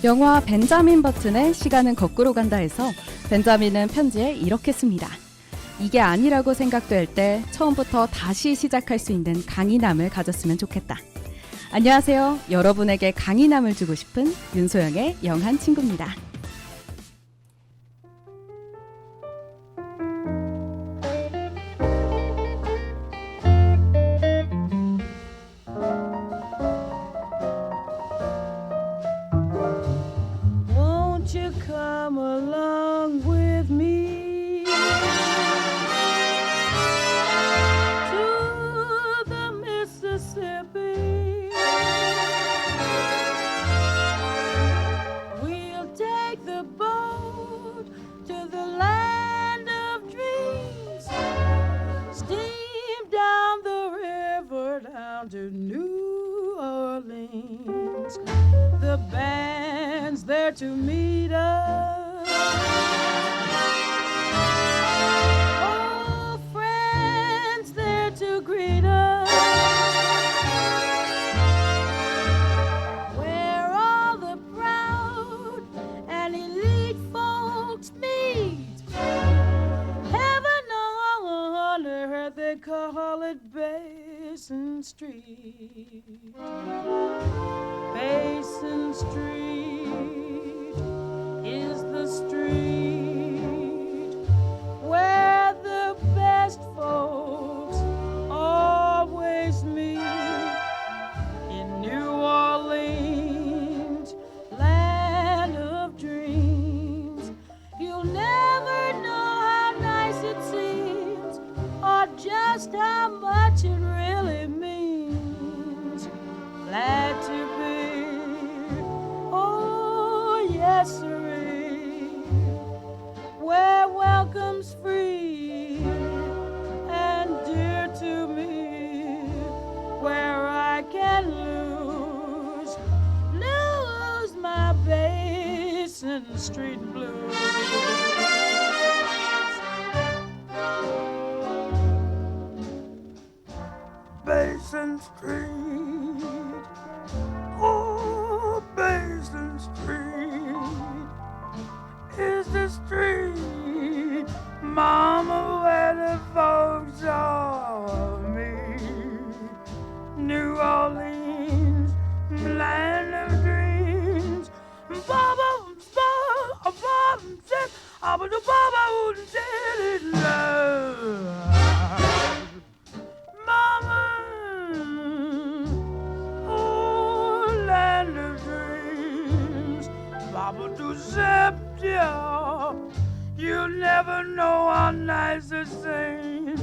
영화 벤자민 버튼의 시간은 거꾸로 간다에서 벤자민은 편지에 이렇게 씁니다. 이게 아니라고 생각될 때 처음부터 다시 시작할 수 있는 강인함을 가졌으면 좋겠다. 안녕하세요. 여러분에게 강인함을 주고 싶은 윤소영의 영한 친구입니다. Come along with me to the Mississippi. We'll take the boat to the land of dreams, steam down the river down to New Orleans. The band's there to meet us. Oh, friends there to greet us. Where all the proud and elite folks meet. Heaven on earth, they call it Basin Street. Basin Street is the street where the best folks always meet. In New Orleans, land of dreams, you'll never know how nice it seems or just how much it really means. Glad to be, oh yes sirree, where welcome's free and dear to me, where I can lose my Basin Street blues. Basin Street, oh, Basin Street is the street, Mama, where the folks all meet. New Orleans, land of dreams, Baba, Mama, oh, land of dreams, Baba do Septia, you'll never know how nice it seems,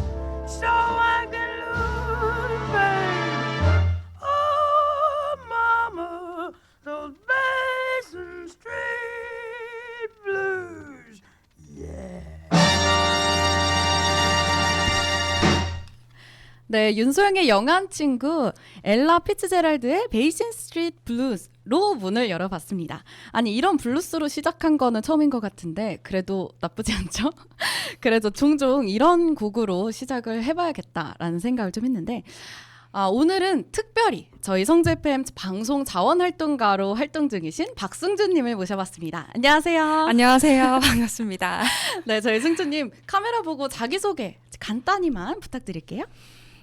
so I can lose, baby. Oh, Mama, those Basin Street blues, yeah. 네, 윤소영의 영한 친구 엘라 피츠제랄드의 베이신 스트리트 블루스로 문을 열어봤습니다. 아니, 이런 블루스로 시작한 거는 처음인 것 같은데 그래도 나쁘지 않죠? 그래도 종종 이런 곡으로 시작을 해봐야겠다라는 생각을 좀 했는데 오늘은 특별히 저희 성주 FM 방송 자원활동가로 활동 중이신 박승주님을 모셔봤습니다. 안녕하세요. 안녕하세요. 반갑습니다. 네, 저희 승주님 카메라 보고 자기소개 간단히만 부탁드릴게요.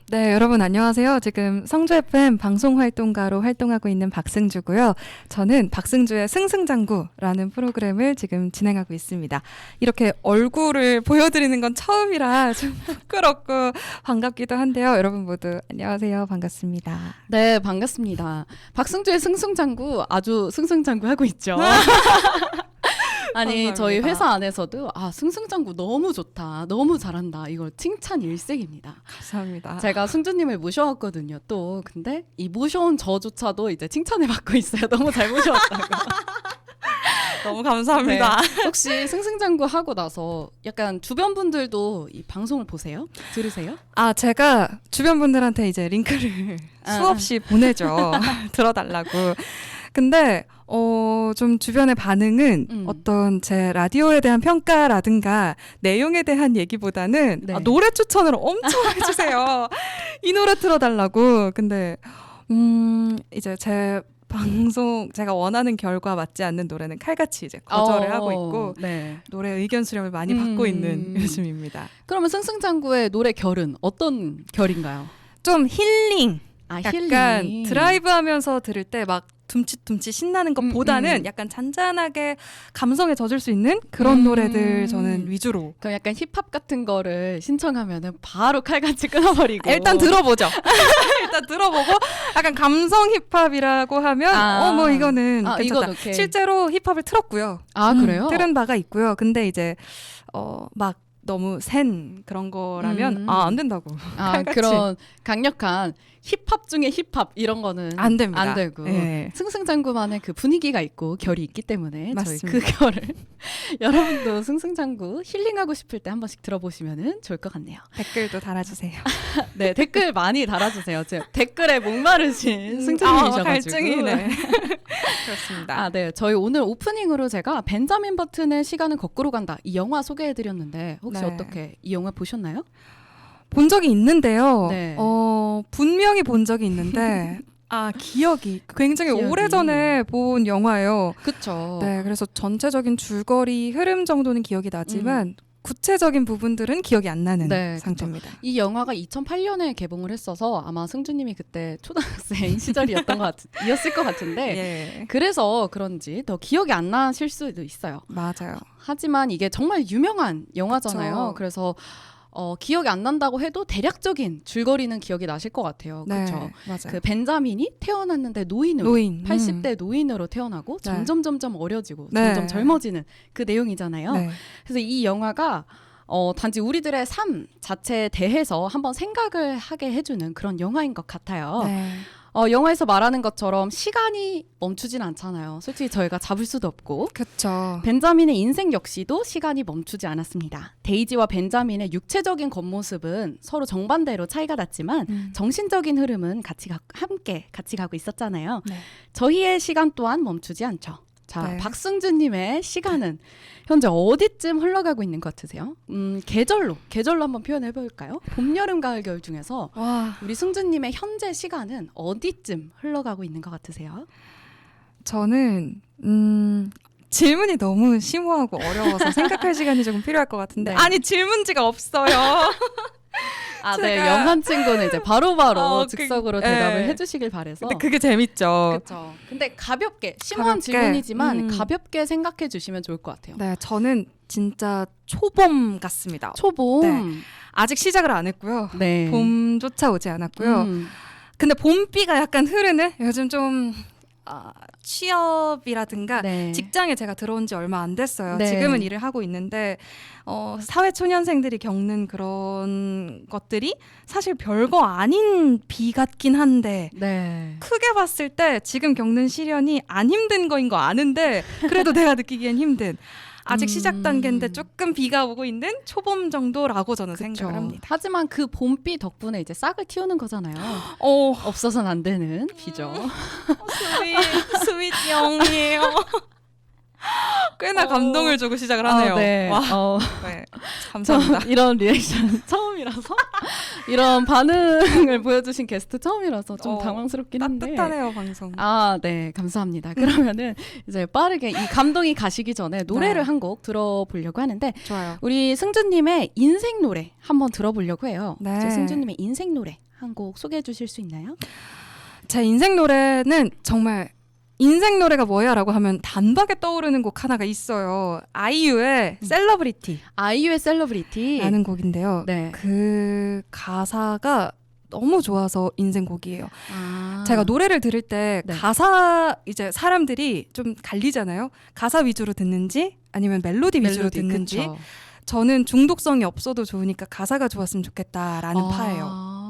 네, 여러분 안녕하세요. 지금 성주 FM 방송활동가로 활동하고 있는 박승주고요. 저는 박승주의 승승장구라는 프로그램을 지금 진행하고 있습니다. 이렇게 얼굴을 보여드리는 건 처음이라 좀 부끄럽고 반갑기도 한데요. 여러분 모두 안녕하세요. 반갑습니다. 네, 반갑습니다. 박승주의 승승장구 아주 승승장구 하고 있죠. 아니, 감사합니다. 저희 회사 안에서도 승승장구 너무 좋다, 너무 잘한다, 이걸 칭찬 일색입니다. 감사합니다. 제가 승주님을 모셔왔거든요. 또 근데 이 모셔온 저조차도 이제 칭찬을 받고 있어요. 너무 잘 모셔왔다고. 너무 감사합니다. 네. 혹시 승승장구 하고 나서 약간 주변 분들도 이 방송을 보세요? 들으세요? 제가 주변 분들한테 이제 링크를 수없이 보내죠. 들어달라고. 근데 좀 주변의 반응은 어떤 제 라디오에 대한 평가라든가 내용에 대한 얘기보다는 네. 노래 추천을 엄청 해주세요. 이 노래 틀어달라고. 근데 이제 제 방송 제가 원하는 결과 맞지 않는 노래는 칼같이 이제 거절을 하고 있고 네. 노래 의견 수렴을 많이 받고 있는 요즘입니다. 그러면 승승장구의 노래 결은 어떤 결인가요? 좀 힐링. 아, 약간 힐링. 드라이브하면서 들을 때 막 둠칫둠칫 신나는 것보다는 약간 잔잔하게 감성에 젖을 수 있는 그런 노래들 저는 위주로. 그럼 약간 힙합 같은 거를 신청하면은 바로 칼같이 끊어버리고. 일단 들어보죠. 일단 들어보고 약간 감성 힙합이라고 하면 뭐 이거는 괜찮다. 이건 오케이. 실제로 힙합을 틀었고요. 아, 그래요? 들은 바가 있고요. 근데 이제 막 너무 센 그런 거라면 안 된다고. 칼같이. 그런 강력한 힙합 중에 힙합 이런 거는 안 됩니다. 안 되고 네. 승승장구만의 그 분위기가 있고 결이 있기 때문에 맞습니다. 저희 그 결을 여러분도 승승장구 힐링하고 싶을 때 한 번씩 들어보시면 좋을 것 같네요. 댓글도 달아주세요. 네, 댓글 많이 달아주세요. 지금 댓글에 목마르신 승준님이셔가지고. 갈증이네. 그렇습니다. 네. 저희 오늘 오프닝으로 제가 벤자민 버튼의 시간은 거꾸로 간다 이 영화 소개해드렸는데 혹시 네. 어떻게 이 영화 보셨나요? 본 적이 있는데요. 네. 분명히 본 적이 있는데 기억이 굉장히 기억이. 오래전에 본 영화예요. 그쵸. 네, 그래서 전체적인 줄거리 흐름 정도는 기억이 나지만 구체적인 부분들은 기억이 안 나는 네, 상태입니다. 이 영화가 2008년에 개봉을 했어서 아마 승주님이 그때 초등학생 시절이었던 이었을 것 같은데 예, 그래서 그런지 더 기억이 안 나실 수도 있어요. 맞아요. 하지만 이게 정말 유명한 영화잖아요. 그쵸. 그래서 기억이 안 난다고 해도 대략적인 줄거리는 기억이 나실 것 같아요. 네, 그렇죠. 맞아요. 그 벤자민이 태어났는데 노인 80대 노인으로 태어나고 네. 점점 어려지고 네. 점점 젊어지는 그 내용이잖아요. 네. 그래서 이 영화가 단지 우리들의 삶 자체에 대해서 한번 생각을 하게 해주는 그런 영화인 것 같아요. 네. 영화에서 말하는 것처럼 시간이 멈추진 않잖아요. 솔직히 저희가 잡을 수도 없고. 그렇죠. 벤자민의 인생 역시도 시간이 멈추지 않았습니다. 데이지와 벤자민의 육체적인 겉모습은 서로 정반대로 차이가 났지만 정신적인 흐름은 함께 같이 가고 있었잖아요. 네. 저희의 시간 또한 멈추지 않죠. 자, 네. 박승준님의 시간은 현재 어디쯤 흘러가고 있는 것 같으세요? 계절로 한번 표현해 볼까요? 봄, 여름, 가을, 겨울 중에서 와, 우리 승준님의 현재 시간은 어디쯤 흘러가고 있는 것 같으세요? 저는 질문이 너무 심오하고 어려워서 생각할 시간이 조금 필요할 것 같은데 네. 아니 질문지가 없어요. 네, 제가- 영한 친구는 이제 바로바로 그- 즉석으로 네. 대답을 해주시길 바래서. 근데 그게 재밌죠. 그렇죠. 근데 가볍게 심오한 가볍게, 질문이지만 가볍게 생각해 주시면 좋을 것 같아요. 네, 저는 진짜 초봄 같습니다. 초봄. 네. 아직 시작을 안 했고요. 네. 봄조차 오지 않았고요. 근데 봄비가 약간 흐르는 요즘 좀 취업이라든가 네. 직장에 제가 들어온 지 얼마 안 됐어요. 네. 지금은 일을 하고 있는데 사회 초년생들이 겪는 그런 것들이 사실 별거 아닌 비 같긴 한데 네. 크게 봤을 때 지금 겪는 시련이 안 힘든 거인 거 아는데 그래도 내가 느끼기엔 힘든 아직 시작 단계인데 조금 비가 오고 있는 초봄 정도라고 저는 생각을 합니다. 하지만 그 봄비 덕분에 이제 싹을 틔우는 거잖아요. 없어서는 안 되는 비죠. 스윗 영이에요. 꽤나 감동을 주고 시작을 하네요. 네. 와, 네. 감사합니다. 이런 리액션 처음이라서 이런 반응을 보여주신 게스트 처음이라서 좀 당황스럽긴 한데. 따뜻하네요 방송. 네, 감사합니다. 그러면은 이제 빠르게 이 감동이 가시기 전에 노래를 네. 한 곡 들어보려고 하는데 좋아요. 우리 승주님의 인생 노래 한번 들어보려고 해요. 네. 이제 승주님의 인생 노래 한 곡 소개해 주실 수 있나요? 제 인생 노래는 정말 인생 노래가 뭐야라고 하면 단박에 떠오르는 곡 하나가 있어요. 아이유의 셀러브리티. 아이유의 셀러브리티. 라는 곡인데요. 네. 그 가사가 너무 좋아서 인생 곡이에요. 아. 제가 노래를 들을 때 네. 가사 이제 사람들이 좀 갈리잖아요. 가사 위주로 듣는지 아니면 멜로디 위주로 듣는지. 그쵸. 저는 중독성이 없어도 좋으니까 가사가 좋았으면 좋겠다라는 파예요.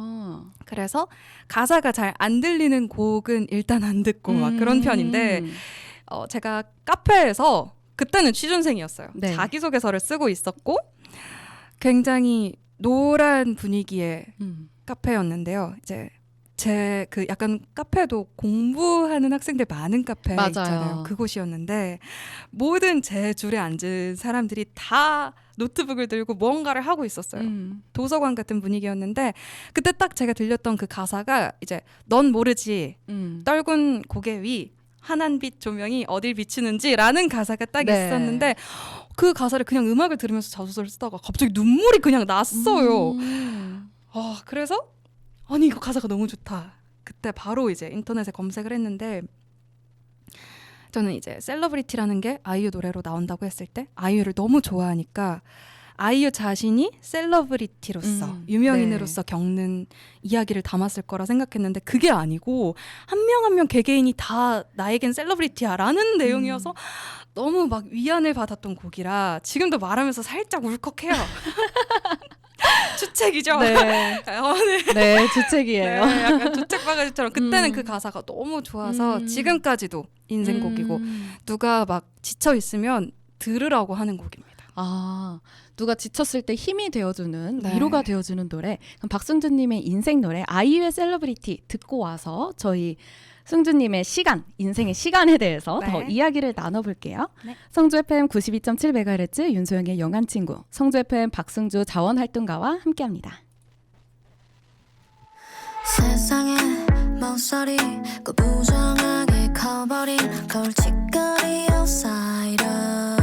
그래서 가사가 잘 안 들리는 곡은 일단 안 듣고 막 그런 편인데 제가 카페에서 그때는 취준생이었어요. 네. 자기소개서를 쓰고 있었고 굉장히 노란 분위기의 카페였는데요. 이제 제 그 약간 카페도 공부하는 학생들 많은 카페 맞아요. 있잖아요. 그곳이었는데 모든 제 줄에 앉은 사람들이 다 노트북을 들고 뭔가를 하고 있었어요. 도서관 같은 분위기였는데 그때 딱 제가 들렸던 그 가사가 이제 넌 모르지 떨군 고개 위 환한빛 조명이 어딜 비추는지라는 가사가 딱 네. 있었는데 그 가사를 그냥 음악을 들으면서 자소서를 쓰다가 갑자기 눈물이 그냥 났어요. 그래서 아니 이거 가사가 너무 좋다. 그때 바로 이제 인터넷에 검색을 했는데 저는 이제 셀러브리티라는 게 아이유 노래로 나온다고 했을 때 아이유를 너무 좋아하니까 아이유 자신이 셀러브리티로서 유명인으로서 겪는 이야기를 담았을 거라 생각했는데 그게 아니고 한 명 한 명 개개인이 다 나에겐 셀러브리티야 라는 내용이어서 너무 막 위안을 받았던 곡이라 지금도 말하면서 살짝 울컥해요. 주책이죠. 네. 네. 네, 주책이에요. 네, 약간 주책바가지처럼 그때는 그 가사가 너무 좋아서 지금까지도 인생곡이고 누가 막 지쳐 있으면 들으라고 하는 곡입니다. 누가 지쳤을 때 힘이 되어주는 네. 위로가 되어주는 노래. 그럼 박승준님의 인생 노래 아이유의 셀러브리티 듣고 와서 저희 승준님의 시간, 인생의 시간에 대해서 네. 더 이야기를 나눠볼게요. 네. 성주 FM 92.7MHz 윤소영의 영한 친구, 성주 FM 박승주 자원활동가와 함께합니다. 세상에 모서리 그 부정하게 커버린 걸칫거리 outsider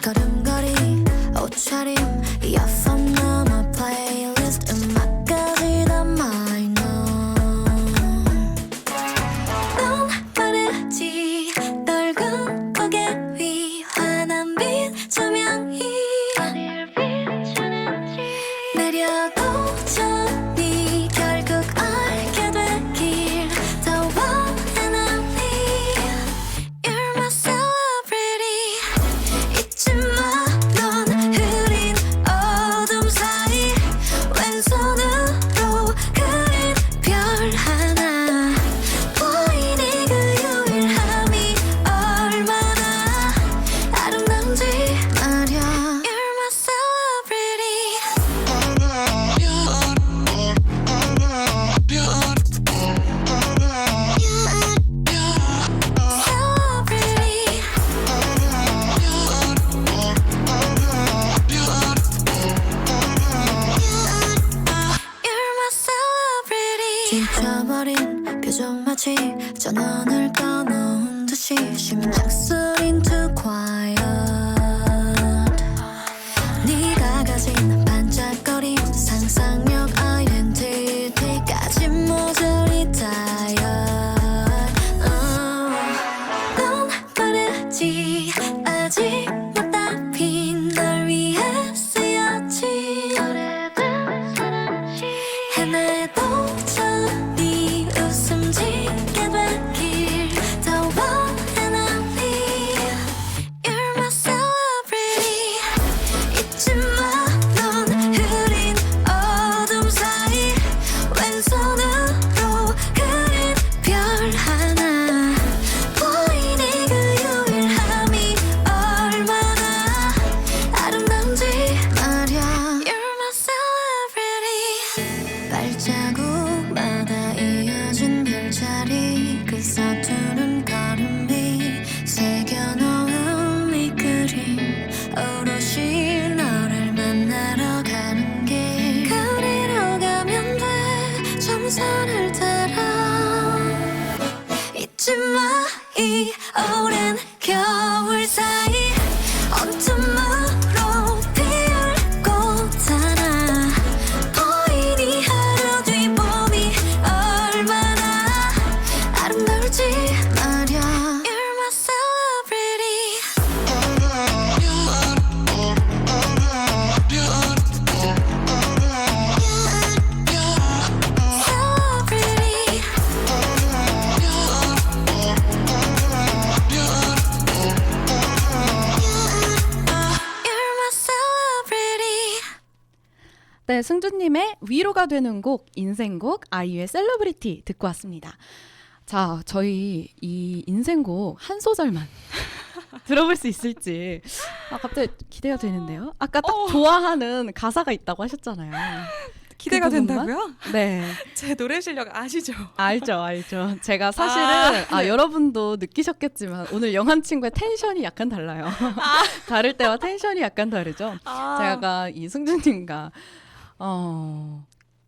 걸음걸이 옷차림 이어폰 넘어 플레이리스트 음악까지 다 마이너 넌 빠르지 넓은 고개 위 환한 빛 조명이 어딜 비추는지 내려도 전이 결국 알게 되길 더워 and I need You're my celebrity 잊지 마 넌 흐린 어둠 사이 왼손으로 그린 별 하나 보이니 그 유일함이 얼마나 아름다운지 말야 You're my celebrity celebrity You're my celebrity 지쳐버린 표정 마치 전원을 꺼놓은 듯이 심장 소린 too quiet 네가 가진 반짝거림 상상력 아이덴티티까지 모조리 tired 넌 빠르지 아직 못다 핀 널 위해 쓰였지 해내도 저네 웃음 짓게 되길 더워 and I need You're my celebrity 잊지 마 넌 흐린 어둠 사이 왼손으로 그린 별 하나 보이니 그 유일함이 얼마나 아름다운지 말야 You're my celebrity 발자국마다 이어진 별자리 그 서투른 걸음이 새겨놓은 이 그림 오롯이 너를 만나러 가는 길 그리로 가면 돼 점선을 따라 잊지 마 이 오랜 겨울 사이 온tum으로 피울 꽃 하나 보이니 하루 뒤 봄이 얼마나 아름다울지 말야 You're my celebrity celebrity You're my celebrity 네, 승준님의 위로가 되는 곡, 인생곡 아이유의 셀러브리티 듣고 왔습니다. 자, 저희 이 인생곡 한 소절만 들어볼 수 있을지 갑자기 기대가 되는데요. 아까 딱 좋아하는 가사가 있다고 하셨잖아요. 기대가 부분만? 된다고요? 네. 제 노래 실력 아시죠? 알죠. 제가 사실은 네. 여러분도 느끼셨겠지만 오늘 영한 친구의 텐션이 약간 달라요. 다를 때와 텐션이 약간 다르죠. 제가 이 승준님과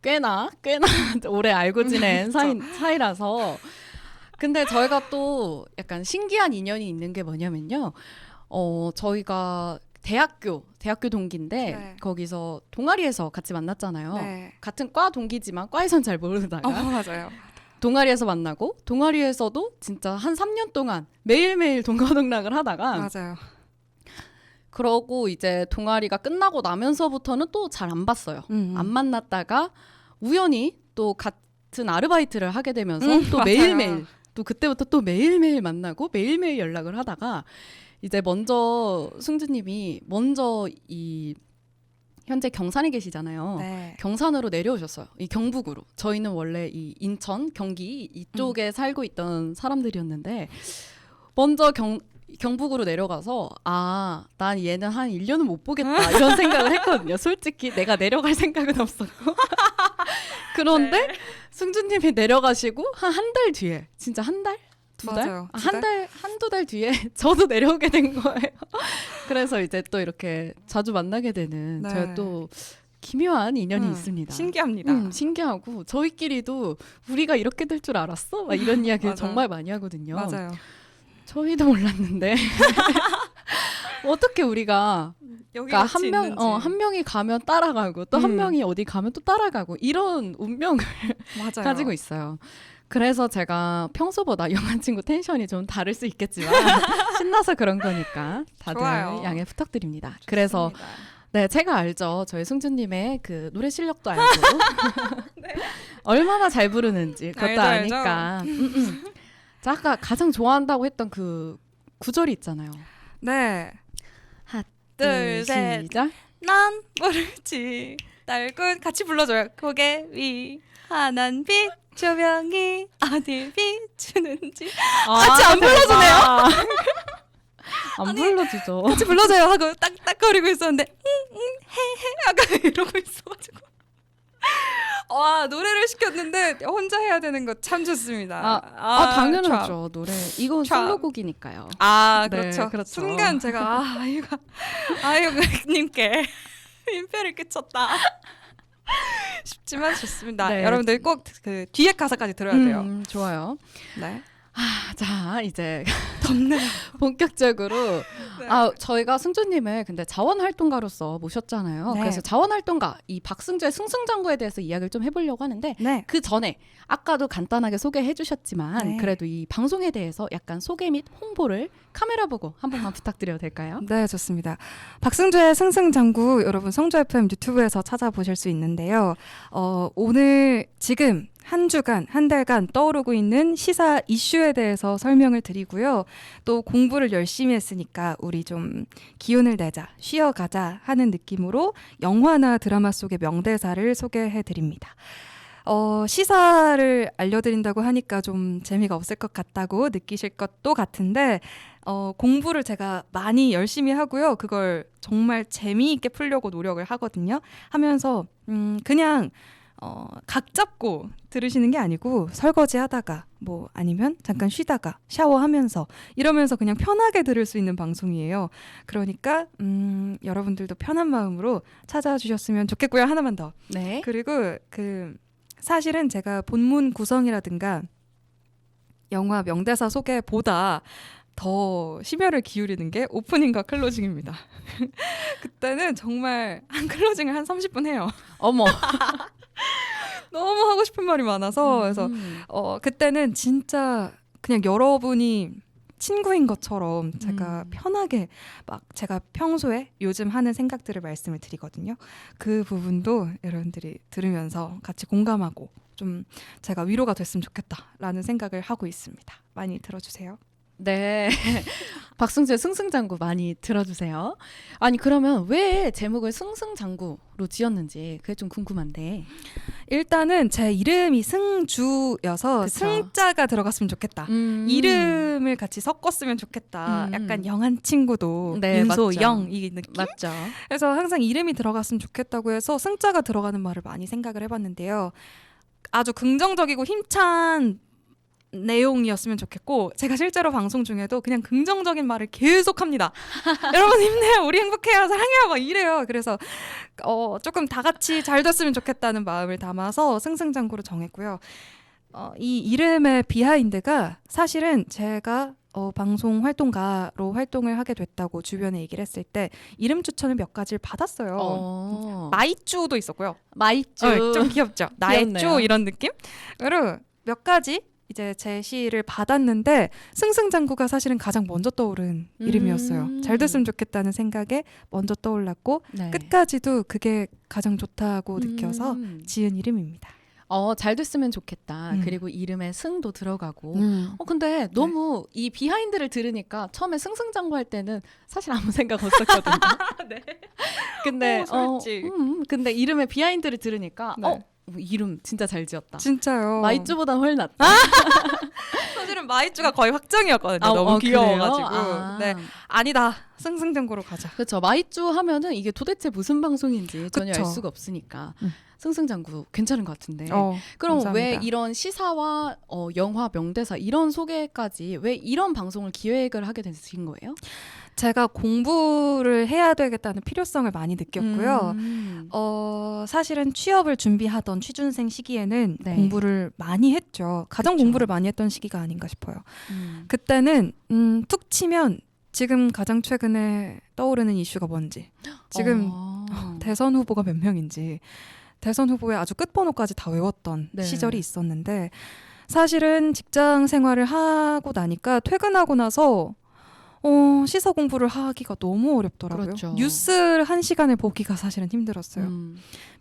꽤나 오래 알고 지낸 사이라서. 근데 저희가 또 약간 신기한 인연이 있는 게 뭐냐면요. 저희가 대학교 동기인데 네. 거기서 동아리에서 같이 만났잖아요. 네. 같은 과 동기지만 과에선 잘 모르다가 맞아요. 동아리에서 만나고 동아리에서도 진짜 한 3년 동안 매일매일 동거동락을 하다가 맞아요. 그러고 이제 동아리가 끝나고 나면서부터는 또 잘 안 봤어요. 안 만났다가 우연히 또 같은 아르바이트를 하게 되면서 또 맞아요. 매일매일 또 그때부터 또 매일매일 만나고 매일매일 연락을 하다가 이제 먼저 승주님이 먼저 이 현재 경산에 계시잖아요. 네. 경산으로 내려오셨어요. 이 경북으로. 저희는 원래 이 인천, 경기 이쪽에 살고 있던 사람들이었는데 먼저 경북으로 내려가서 난 얘는 한 1년은 못 보겠다 이런 생각을 했거든요. 솔직히 내가 내려갈 생각은 없었고. 그런데 승주님이 내려가시고 한 달 뒤에 진짜 한 달? 두 달? 맞아요. 두 달? 한두 달 뒤에 저도 내려오게 된 거예요. 그래서 이제 또 이렇게 자주 만나게 되는 네. 제가 또 기묘한 인연이 있습니다. 신기합니다. 신기하고 저희끼리도 우리가 이렇게 될 줄 알았어? 막 이런 이야기 맞아요. 정말 많이 하거든요. 맞아요. 저희도 몰랐는데 어떻게 우리가 그러니까 한 명이 가면 따라가고 또 한 명이 어디 가면 또 따라가고 이런 운명을 맞아요. 가지고 있어요. 그래서 제가 평소보다 영한 친구 텐션이 좀 다를 수 있겠지만 신나서 그런 거니까 다들 좋아요. 양해 부탁드립니다. 그래서 좋습니다. 네, 제가 알죠. 저희 승주님의 그 노래 실력도 알고 얼마나 잘 부르는지 그것도 알죠, 아니까. 자, 아까 가장 좋아한다고 했던 그 구절이 있잖아요. 네. 하나, 둘, 셋. 시작. 난 모르지. 딸군 같이 불러줘요. 고개 위 하얀 빛 조명이 어딜 비추는지 같이 안 불러주네요. 안 불러주죠. 같이 불러줘요 하고 딱딱거리고 있었는데 헤헤 약간 이러고 있어가지고 와 노래를 시켰는데 혼자 해야 되는 거 참 좋습니다. 당연하죠. 노래 이건 참. 솔로곡이니까요. 그렇죠. 그렇죠. 순간 제가 아이유님께 민폐를 끼쳤다 싶지만 좋습니다. 네. 여러분들 꼭 그 뒤에 가사까지 들어야 돼요. 좋아요. 네. 자, 이제 덥네요. 본격적으로 네. 저희가 승주님을 근데 자원활동가로서 모셨잖아요. 네. 그래서 자원활동가 이 박승주의 승승장구에 대해서 이야기를 좀 해보려고 하는데 네. 그 전에 아까도 간단하게 소개해주셨지만 네. 그래도 이 방송에 대해서 약간 소개 및 홍보를 카메라 보고 한 번만 부탁드려도 될까요? 네, 좋습니다. 박승주의 승승장구 여러분 성주 FM 유튜브에서 찾아보실 수 있는데요. 오늘 지금 한 주간, 한 달간 떠오르고 있는 시사 이슈에 대해서 설명을 드리고요. 또 공부를 열심히 했으니까 우리 좀 기운을 내자, 쉬어가자 하는 느낌으로 영화나 드라마 속의 명대사를 소개해 드립니다. 시사를 알려드린다고 하니까 좀 재미가 없을 것 같다고 느끼실 것도 같은데 공부를 제가 많이 열심히 하고요. 그걸 정말 재미있게 풀려고 노력을 하거든요. 하면서 그냥 각 잡고 들으시는 게 아니고 설거지 하다가 뭐 아니면 잠깐 쉬다가 샤워하면서 이러면서 그냥 편하게 들을 수 있는 방송이에요. 그러니까 여러분들도 편한 마음으로 찾아주셨으면 좋겠고요. 하나만 더. 네. 그리고 사실은 제가 본문 구성이라든가 영화 명대사 소개보다 더 심혈을 기울이는 게 오프닝과 클로징입니다. 그때는 정말 한 클로징을 한 30분 해요. 어머. 너무 하고 싶은 말이 많아서 그래서 그때는 진짜 그냥 여러분이 친구인 것처럼 제가 편하게 막 제가 평소에 요즘 하는 생각들을 말씀을 드리거든요. 그 부분도 여러분들이 들으면서 같이 공감하고 좀 제가 위로가 됐으면 좋겠다라는 생각을 하고 있습니다. 많이 들어주세요. 네. 박승주의 승승장구 많이 들어주세요. 아니 그러면 왜 제목을 승승장구로 지었는지 그게 좀 궁금한데. 일단은 제 이름이 승주여서 그쵸. 승자가 들어갔으면 좋겠다. 이름을 같이 섞었으면 좋겠다. 약간 영한 친구도 네, 윤소 맞죠. 영 이 느낌. 맞죠. 그래서 항상 이름이 들어갔으면 좋겠다고 해서 승자가 들어가는 말을 많이 생각을 해봤는데요. 아주 긍정적이고 힘찬 내용이었으면 좋겠고 제가 실제로 방송 중에도 그냥 긍정적인 말을 계속 합니다. 여러분 힘내요. 우리 행복해요. 사랑해요. 막 이래요. 그래서 조금 다 같이 잘 됐으면 좋겠다는 마음을 담아서 승승장구로 정했고요. 이 이름의 비하인드가 사실은 제가 방송 활동가로 활동을 하게 됐다고 주변에 얘기를 했을 때 이름 추천을 몇 가지를 받았어요. 마이쭈도 있었고요. 마이쭈. 좀 귀엽죠. 나의 귀엽네요. 쭈 이런 느낌? 그리고 몇 가지 이제 제시를 받았는데 승승장구가 사실은 가장 먼저 떠오른 이름이었어요. 잘 됐으면 좋겠다는 생각에 먼저 떠올랐고 네. 끝까지도 그게 가장 좋다고 느껴서 지은 이름입니다. 잘 됐으면 좋겠다. 음. 그리고 이름에 승도 들어가고. 근데 너무 이 비하인드를 들으니까 처음에 승승장구 할 때는 사실 아무 생각 없었거든요. 네. 근데 솔직히. 근데 이름의 비하인드를 들으니까 네. 이름 진짜 잘 지었다. 진짜요. 마이쭈보다 훨 낫다. 사실은 마이쭈가 거의 확정이었거든요. 아, 너무 그래요? 귀여워가지고. 아. 네. 아니다. 승승장구로 가자. 그렇죠. 마이쭈 하면은 이게 도대체 무슨 방송인지 전혀 그쵸. 알 수가 없으니까 승승장구 괜찮은 것 같은데. 그럼 감사합니다. 왜 이런 시사와 영화 명대사 이런 소개까지 왜 이런 방송을 기획을 하게 되신 거예요? 제가 공부를 해야 되겠다는 필요성을 많이 느꼈고요. 사실은 취업을 준비하던 취준생 시기에는 네. 공부를 많이 했죠. 가장 그쵸. 공부를 많이 했던 시기가 아닌가 싶어요. 그때는 툭 치면 지금 가장 최근에 떠오르는 이슈가 뭔지, 지금 대선 후보가 몇 명인지, 대선 후보의 아주 끝번호까지 다 외웠던 네. 시절이 있었는데 사실은 직장 생활을 하고 나니까 퇴근하고 나서 시사 공부를 하기가 너무 어렵더라고요. 그렇죠. 뉴스를 1시간을 보기가 사실은 힘들었어요.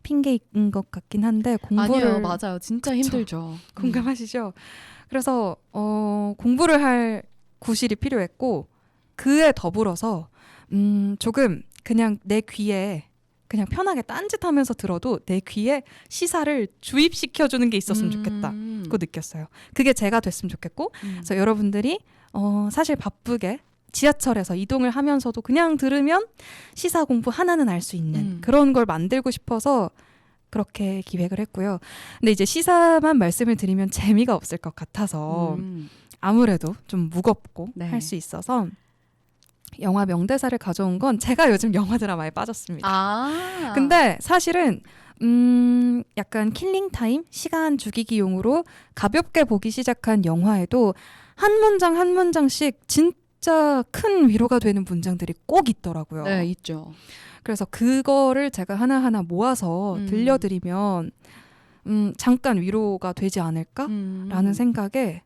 핑계인 것 같긴 한데 공부를 아니요, 맞아요. 진짜 그쵸. 힘들죠. 공감하시죠? 그래서 공부를 할 구실이 필요했고 그에 더불어서 조금 그냥 내 귀에 그냥 편하게 딴짓하면서 들어도 내 귀에 시사를 주입시켜주는 게 있었으면 좋겠다고 느꼈어요. 그게 제가 됐으면 좋겠고 그래서 여러분들이 사실 바쁘게 지하철에서 이동을 하면서도 그냥 들으면 시사 공부 하나는 알 수 있는 그런 걸 만들고 싶어서 그렇게 기획을 했고요. 근데 이제 시사만 말씀을 드리면 재미가 없을 것 같아서 아무래도 좀 무겁고 네. 할 수 있어서 영화 명대사를 가져온 건 제가 요즘 영화 드라마에 빠졌습니다. 근데 사실은 약간 킬링타임 시간 죽이기용으로 가볍게 보기 시작한 영화에도 한 문장 한 문장씩 진짜 큰 위로가 되는 문장들이 꼭 있더라고요. 네, 있죠. 그래서 그거를 제가 하나하나 모아서 들려드리면 잠깐 위로가 되지 않을까라는 생각에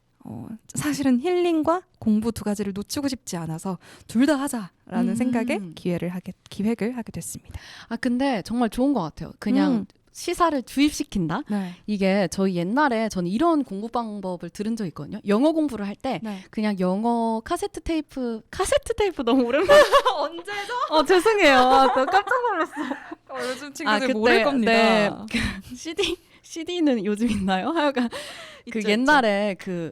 사실은 힐링과 공부 두 가지를 놓치고 싶지 않아서 둘 다 하자라는 생각에 기획을 하게 됐습니다. 근데 정말 좋은 것 같아요. 그냥 시사를 주입시킨다? 네. 이게 저희 옛날에 저는 이런 공부 방법을 들은 적 있거든요. 영어 공부를 할 때 네. 그냥 영어 카세트 테이프 너무 오랜만에 언제죠? 죄송해요. 또 깜짝 놀랐어. 요즘 친구들 그때, 모를 겁니다. 네. CD는 요즘 있나요? 하여간 그 있죠, 옛날에 그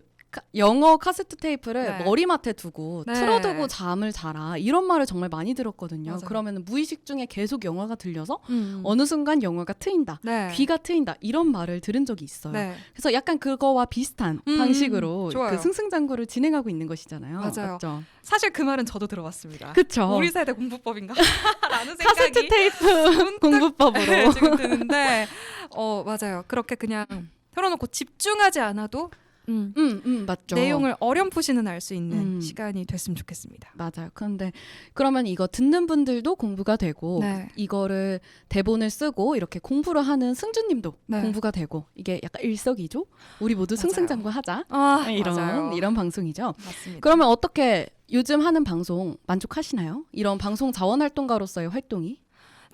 영어 카세트 테이프를 네. 머리맡에 두고 네. 틀어두고 잠을 자라 이런 말을 정말 많이 들었거든요. 맞아요. 그러면 무의식 중에 계속 영화가 들려서 어느 순간 영화가 트인다. 네. 귀가 트인다. 이런 말을 들은 적이 있어요. 네. 그래서 약간 그거와 비슷한 방식으로 좋아요. 그 승승장구를 진행하고 있는 것이잖아요. 맞아요. 맞죠? 사실 그 말은 저도 들어봤습니다. 그쵸. 우리 세대 공부법인가? 라는 생각이 카세트 테이프 공부법으로. 지금 드는데 맞아요. 그렇게 그냥 틀어놓고 집중하지 않아도 맞죠. 내용을 어렴풋이는 알 수 있는 시간이 됐으면 좋겠습니다. 맞아요. 그런데 그러면 이거 듣는 분들도 공부가 되고 네. 이거를 대본을 쓰고 이렇게 공부를 하는 승주님도 네. 공부가 되고 이게 약간 일석이조 우리 모두 맞아요. 승승장구 하자 맞아요. 이런 방송이죠. 맞습니다. 그러면 어떻게 요즘 하는 방송 만족하시나요? 이런 방송 자원활동가로서의 활동이?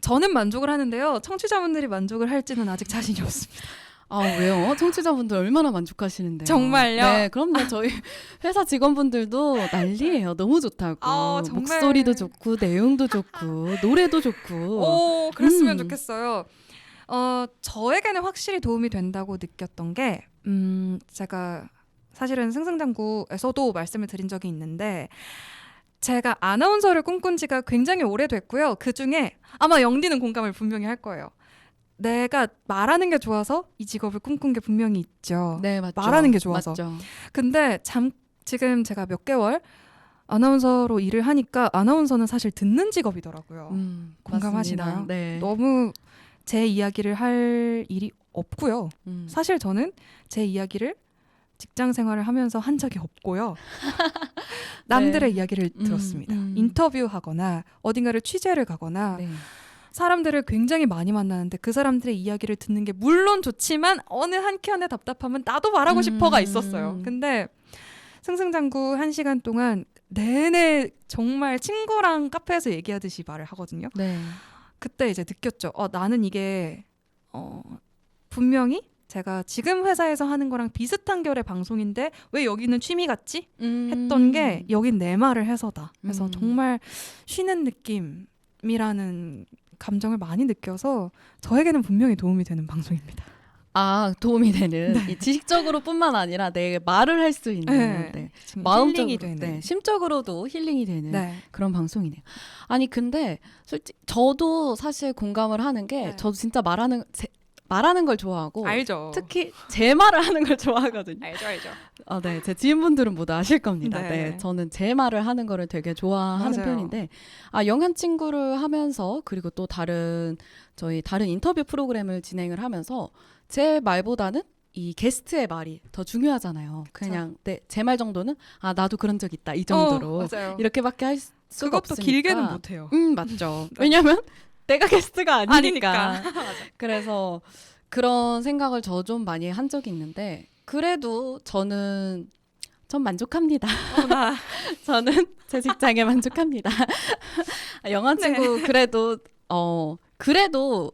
저는 만족을 하는데요. 청취자분들이 만족을 할지는 아직 자신이 없습니다. 아 왜요? 청취자분들 얼마나 만족하시는데요? 정말요? 네, 그럼요. 저희 회사 직원분들도 난리예요. 너무 좋다고. 정말. 목소리도 좋고 내용도 좋고 노래도 좋고. 오, 그랬으면 음. 좋겠어요. 저에게는 확실히 도움이 된다고 느꼈던 게, 제가 사실은 승승장구에서도 말씀을 드린 적이 있는데, 제가 아나운서를 꿈꾼 지가 굉장히 오래됐고요. 그 중에 아마 영디는 공감을 분명히 할 거예요. 내가 말하는 게 좋아서 이 직업을 꿈꾼 게 분명히 있죠. 네, 맞죠. 말하는 게 좋아서. 맞죠. 근데 지금 제가 몇 개월 아나운서로 일을 하니까 아나운서는 사실 듣는 직업이더라고요. 공감하시나요? 맞습니다. 네. 너무 제 이야기를 할 일이 없고요. 음. 사실 저는 제 이야기를 직장 생활을 하면서 한 적이 없고요. 남들의 이야기를 들었습니다. 인터뷰하거나 어딘가를 취재를 가거나 네. 사람들을 굉장히 많이 만나는데 그 사람들의 이야기를 듣는 게 물론 좋지만 어느 한켠의 답답함은 나도 말하고 싶어가 있었어요. 근데 승승장구 1시간 동안 내내 정말 친구랑 카페에서 얘기하듯이 말을 하거든요. 네. 그때 이제 느꼈죠. 나는 이게 분명히 제가 지금 회사에서 하는 거랑 비슷한 결의 방송인데 왜 여기는 취미 같지? 했던 게 여긴 내 말을 해서다. 그래서 정말 쉬는 느낌이라는 감정을 많이 느껴서 저에게는 분명히 도움이 되는 방송입니다. 아, 도움이 되는 이 지식적으로뿐만 아니라 내 말을 할 수 있는 네. 마음적으로 힐링이 되는. 네, 심적으로도 힐링이 되는 네. 그런 방송이네요. 아니 근데 솔직히 저도 사실 공감을 하는 게 네. 저도 진짜 말하는 걸 좋아하고 알죠. 특히 제 말을 하는 걸 좋아하거든요. 알죠. 네, 제 지인분들은 모두 아실 겁니다. 네. 네, 저는 제 말을 하는 거를 되게 좋아하는 맞아요. 편인데, 영한 친구를 하면서 그리고 또 저희 다른 인터뷰 프로그램을 진행을 하면서 제 말보다는 이 게스트의 말이 더 중요하잖아요. 그냥 제 말 정도는 나도 그런 적 있다 이 정도로 맞아요. 이렇게밖에 할 수가 그것도 없으니까. 길게는 못해요. 맞죠. 왜냐면 내가 게스트가 아니니까. 맞아. 그래서 그런 생각을 저 좀 많이 한 적이 있는데 그래도 전 만족합니다. 저는 제 직장에 만족합니다. 영화 친구 그래도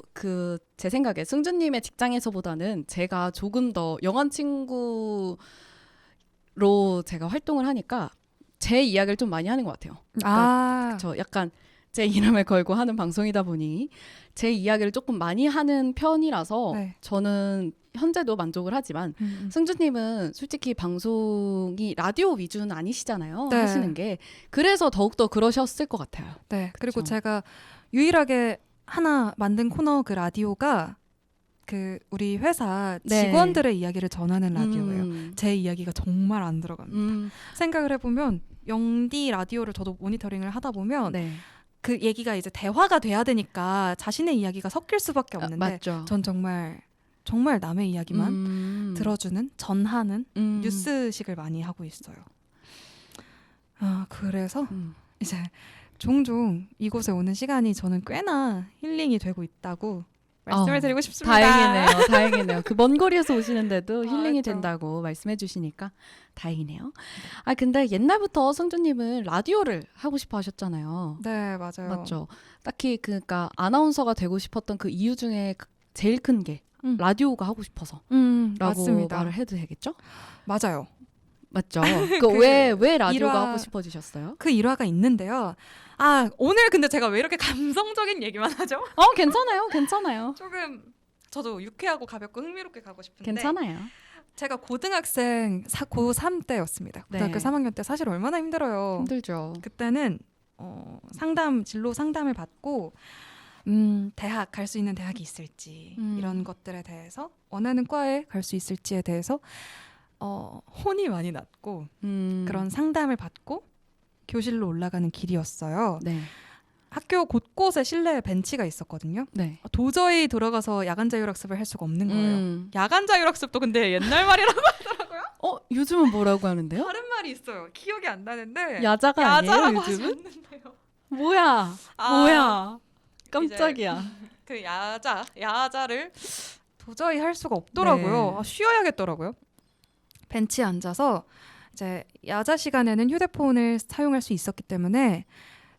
제 생각에 승준님의 직장에서보다는 제가 조금 더 영화 친구로 제가 활동을 하니까 제 이야기를 좀 많이 하는 것 같아요. 저 약간 제 이름을 걸고 하는 방송이다 보니 제 이야기를 조금 많이 하는 편이라서 네. 저는 현재도 만족을 하지만 승주님은 솔직히 방송이 라디오 위주는 아니시잖아요. 네. 하시는 게. 그래서 더욱더 그러셨을 것 같아요. 네. 그리고 그쵸. 제가 유일하게 하나 만든 코너 그 라디오가 우리 회사 네. 직원들의 이야기를 전하는 라디오예요. 제 이야기가 정말 안 들어갑니다. 생각을 해보면 영디 라디오를 저도 모니터링을 하다 보면 네. 그 얘기가 이제 대화가 돼야 되니까 자신의 이야기가 섞일 수밖에 없는데 맞죠. 전 정말 남의 이야기만 들어주는 전하는 뉴스식을 많이 하고 있어요. 그래서 이제 종종 이곳에 오는 시간이 저는 꽤나 힐링이 되고 있다고 말씀을 드리고 싶습니다. 다행이네요. 그 먼 거리에서 오시는데도 힐링이 그렇죠. 된다고 말씀해 주시니까 다행이네요. 근데 옛날부터 승주님은 라디오를 하고 싶어 하셨잖아요. 네, 맞아요. 맞죠. 딱히 그러니까 아나운서가 되고 싶었던 그 이유 중에 제일 큰 게 라디오가 하고 싶어서라고 맞습니다. 말을 해도 되겠죠? 맞아요. 맞죠. 왜 라디오가 일화- 하고 싶어지셨어요? 그 일화가 있는데요. 오늘 근데 제가 왜 이렇게 감성적인 얘기만 하죠? 괜찮아요. 조금 저도 유쾌하고 가볍고 흥미롭게 가고 싶은데 괜찮아요. 제가 고등학생 고3 때였습니다. 고등학교 네. 3학년 때 사실 얼마나 힘들어요. 힘들죠. 그때는 진로 상담을 받고 대학 갈 수 있는 대학이 있을지 이런 것들에 대해서 원하는 과에 갈 수 있을지에 대해서 혼이 많이 났고 그런 상담을 받고 교실로 올라가는 길이었어요. 네. 학교 곳곳에 실내에 벤치가 있었거든요. 네. 도저히 들어가서 야간 자율학습을 할 수가 없는 거예요. 야간 자율학습도 근데 옛날 말이라고 요즘은 뭐라고 하는데요? 다른 말이 있어요. 기억이 안 나는데 야자가 아니에요, 야자라고 하지 요즘은? 않는데요. 뭐야? 깜짝이야. 그 야자를 도저히 할 수가 없더라고요. 네. 쉬어야겠더라고요. 벤치에 앉아서 이제 야자 시간에는 휴대폰을 사용할 수 있었기 때문에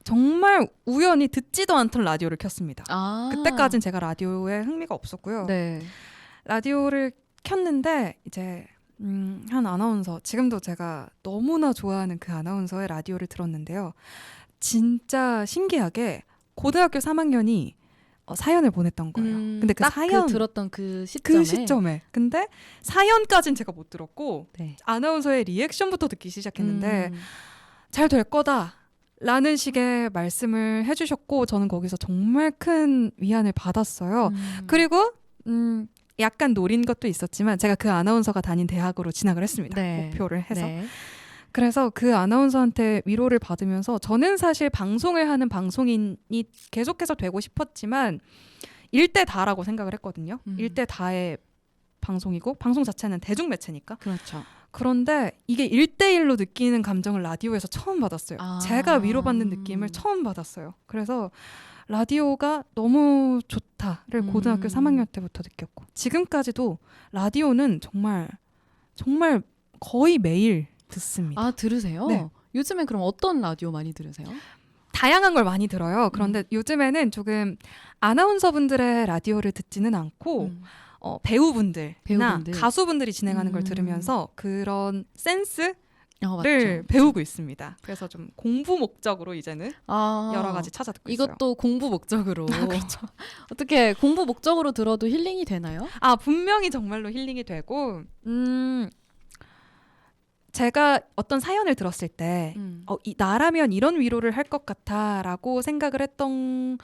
정말 우연히 듣지도 않던 라디오를 켰습니다. 그때까진 제가 라디오에 흥미가 없었고요. 네. 라디오를 켰는데 이제 한 아나운서, 지금도 제가 너무나 좋아하는 그 아나운서의 라디오를 들었는데요. 진짜 신기하게 고등학교 3학년이 사연을 보냈던 거예요. 근데 그 딱 사연 들었던 그 시점에. 그 시점에. 근데 사연까진 제가 못 들었고 네. 아나운서의 리액션부터 듣기 시작했는데 음. 잘 될 거다 라는 식의 말씀을 해주셨고 저는 거기서 정말 큰 위안을 받았어요. 그리고 약간 노린 것도 있었지만 제가 그 아나운서가 다닌 대학으로 진학을 했습니다. 네. 목표를 해서. 네. 그래서 그 아나운서한테 위로를 받으면서 저는 사실 방송을 하는 방송인이 계속해서 되고 싶었지만 일대 다라고 생각을 했거든요. 일대 다의 방송이고 방송 자체는 대중매체니까. 그렇죠. 그런데 이게 1대1로 느끼는 감정을 라디오에서 처음 받았어요. 아. 제가 위로받는 느낌을 처음 받았어요. 그래서 라디오가 너무 좋다를 고등학교 3학년 때부터 느꼈고 지금까지도 라디오는 정말 거의 매일 듣습니다. 아, 들으세요? 네. 요즘엔 그럼 어떤 라디오 많이 들으세요? 다양한 걸 많이 들어요. 그런데 요즘에는 조금 아나운서분들의 라디오를 듣지는 않고 배우분들, 배우분들. 가수분들이 진행하는 걸 들으면서 그런 센스를 맞죠. 배우고 있습니다. 그래서 좀 공부 목적으로 이제는 아, 여러 가지 찾아 듣고 있어요. 이것도 공부 목적으로. 그렇죠. 어떻게 공부 목적으로 들어도 힐링이 되나요? 분명히 정말로 힐링이 되고 제가 어떤 사연을 들었을 때 나라면 이런 위로를 할 것 같아라고 생각을 했던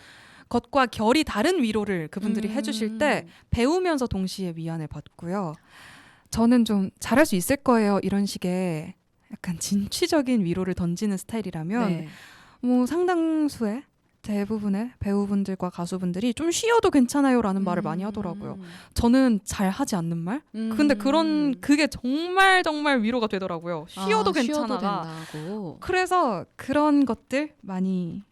것과 결이 다른 위로를 그분들이 해주실 때 배우면서 동시에 위안을 받고요. 저는 좀 잘할 수 있을 거예요. 이런 식의 약간 진취적인 위로를 던지는 스타일이라면 네. 뭐 상당수의 대부분의 배우분들과 가수분들이 좀 쉬어도 괜찮아요라는 말을 많이 하더라고요. 저는 잘하지 않는 말? 근데 그게 정말 위로가 되더라고요. 쉬어도 괜찮아. 된다고. 그래서 그런 것들 많이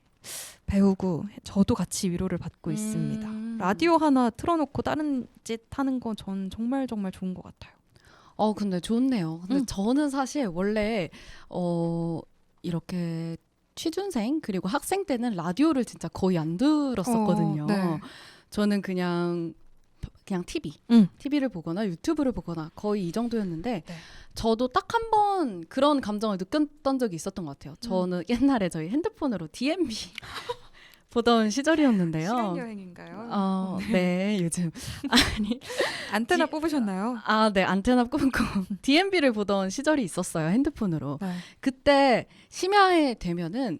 배우고 저도 같이 위로를 받고 있습니다. 라디오 하나 틀어놓고 다른 짓 하는 건 전 정말 좋은 것 같아요. 근데 좋네요. 근데 저는 사실 원래 이렇게 취준생 그리고 학생 때는 라디오를 진짜 거의 안 들었었거든요. 네. 저는 그냥 TV를 보거나 유튜브를 보거나 거의 이 정도였는데 네. 저도 딱 한 번 그런 감정을 느꼈던 적이 있었던 것 같아요. 저는 옛날에 저희 핸드폰으로 DMB 보던 시절이었는데요. 시간 여행인가요? 네, 요즘 안테나 뽑으셨나요? 네, 안테나 꽂고 DMB를 보던 시절이 있었어요, 핸드폰으로. 네. 그때 심야에 되면은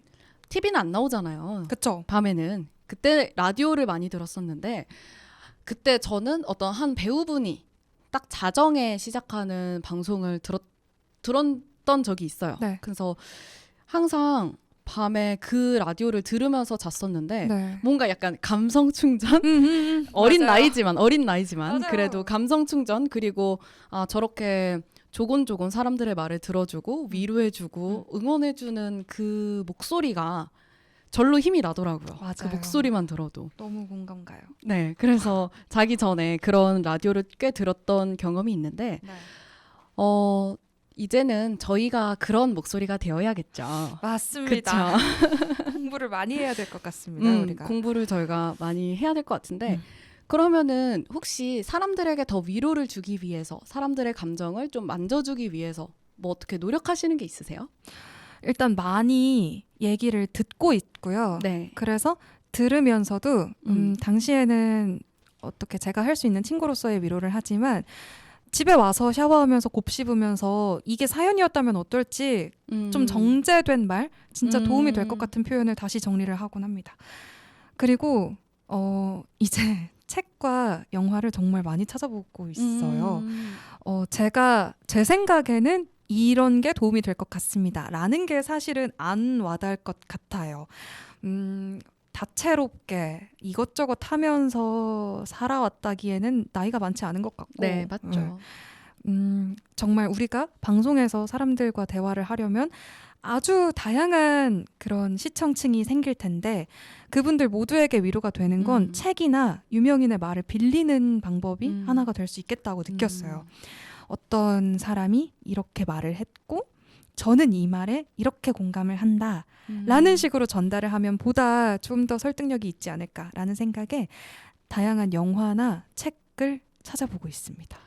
TV는 안 나오잖아요. 그쵸. 밤에는. 그때 라디오를 많이 들었었는데 그때 저는 어떤 한 배우분이 딱 자정에 시작하는 방송을 들었던 적이 있어요. 네. 그래서 항상 밤에 그 라디오를 들으면서 잤었는데 네. 뭔가 약간 감성 충전? 어린 맞아요. 나이지만 맞아요. 그래도 감성 충전 그리고 저렇게 조곤조곤 사람들의 말을 들어주고 위로해주고 응원해주는 그 목소리가 절로 힘이 나더라고요. 맞아요. 그 목소리만 들어도. 너무 공감 가요. 네, 그래서 자기 전에 그런 라디오를 꽤 들었던 경험이 있는데 네. 이제는 저희가 그런 목소리가 되어야겠죠. 맞습니다. 그쵸? 공부를 많이 해야 될 것 같습니다. 우리가. 공부를 저희가 많이 해야 될 것 같은데 그러면은 혹시 사람들에게 더 위로를 주기 위해서 사람들의 감정을 좀 만져주기 위해서 뭐 어떻게 노력하시는 게 있으세요? 일단 많이 얘기를 듣고 있고요. 네. 그래서 들으면서도 당시에는 어떻게 제가 할 수 있는 친구로서의 위로를 하지만 집에 와서 샤워하면서 곱씹으면서 이게 사연이었다면 어떨지 좀 정제된 말, 진짜 도움이 될 것 같은 표현을 다시 정리를 하곤 합니다. 그리고 이제 책과 영화를 정말 많이 찾아보고 있어요. 제가 제 생각에는 이런 게 도움이 될 것 같습니다. 라는 게 사실은 안 와닿을 것 같아요. 다채롭게 이것저것 하면서 살아왔다기에는 나이가 많지 않은 것 같고. 네, 맞죠. 정말 우리가 방송에서 사람들과 대화를 하려면 아주 다양한 그런 시청층이 생길 텐데 그분들 모두에게 위로가 되는 건 책이나 유명인의 말을 빌리는 방법이 하나가 될 수 있겠다고 느꼈어요. 어떤 사람이 이렇게 말을 했고 저는 이 말에 이렇게 공감을 한다 라는 식으로 전달을 하면 보다 좀 더 설득력이 있지 않을까라는 생각에 다양한 영화나 책을 찾아보고 있습니다.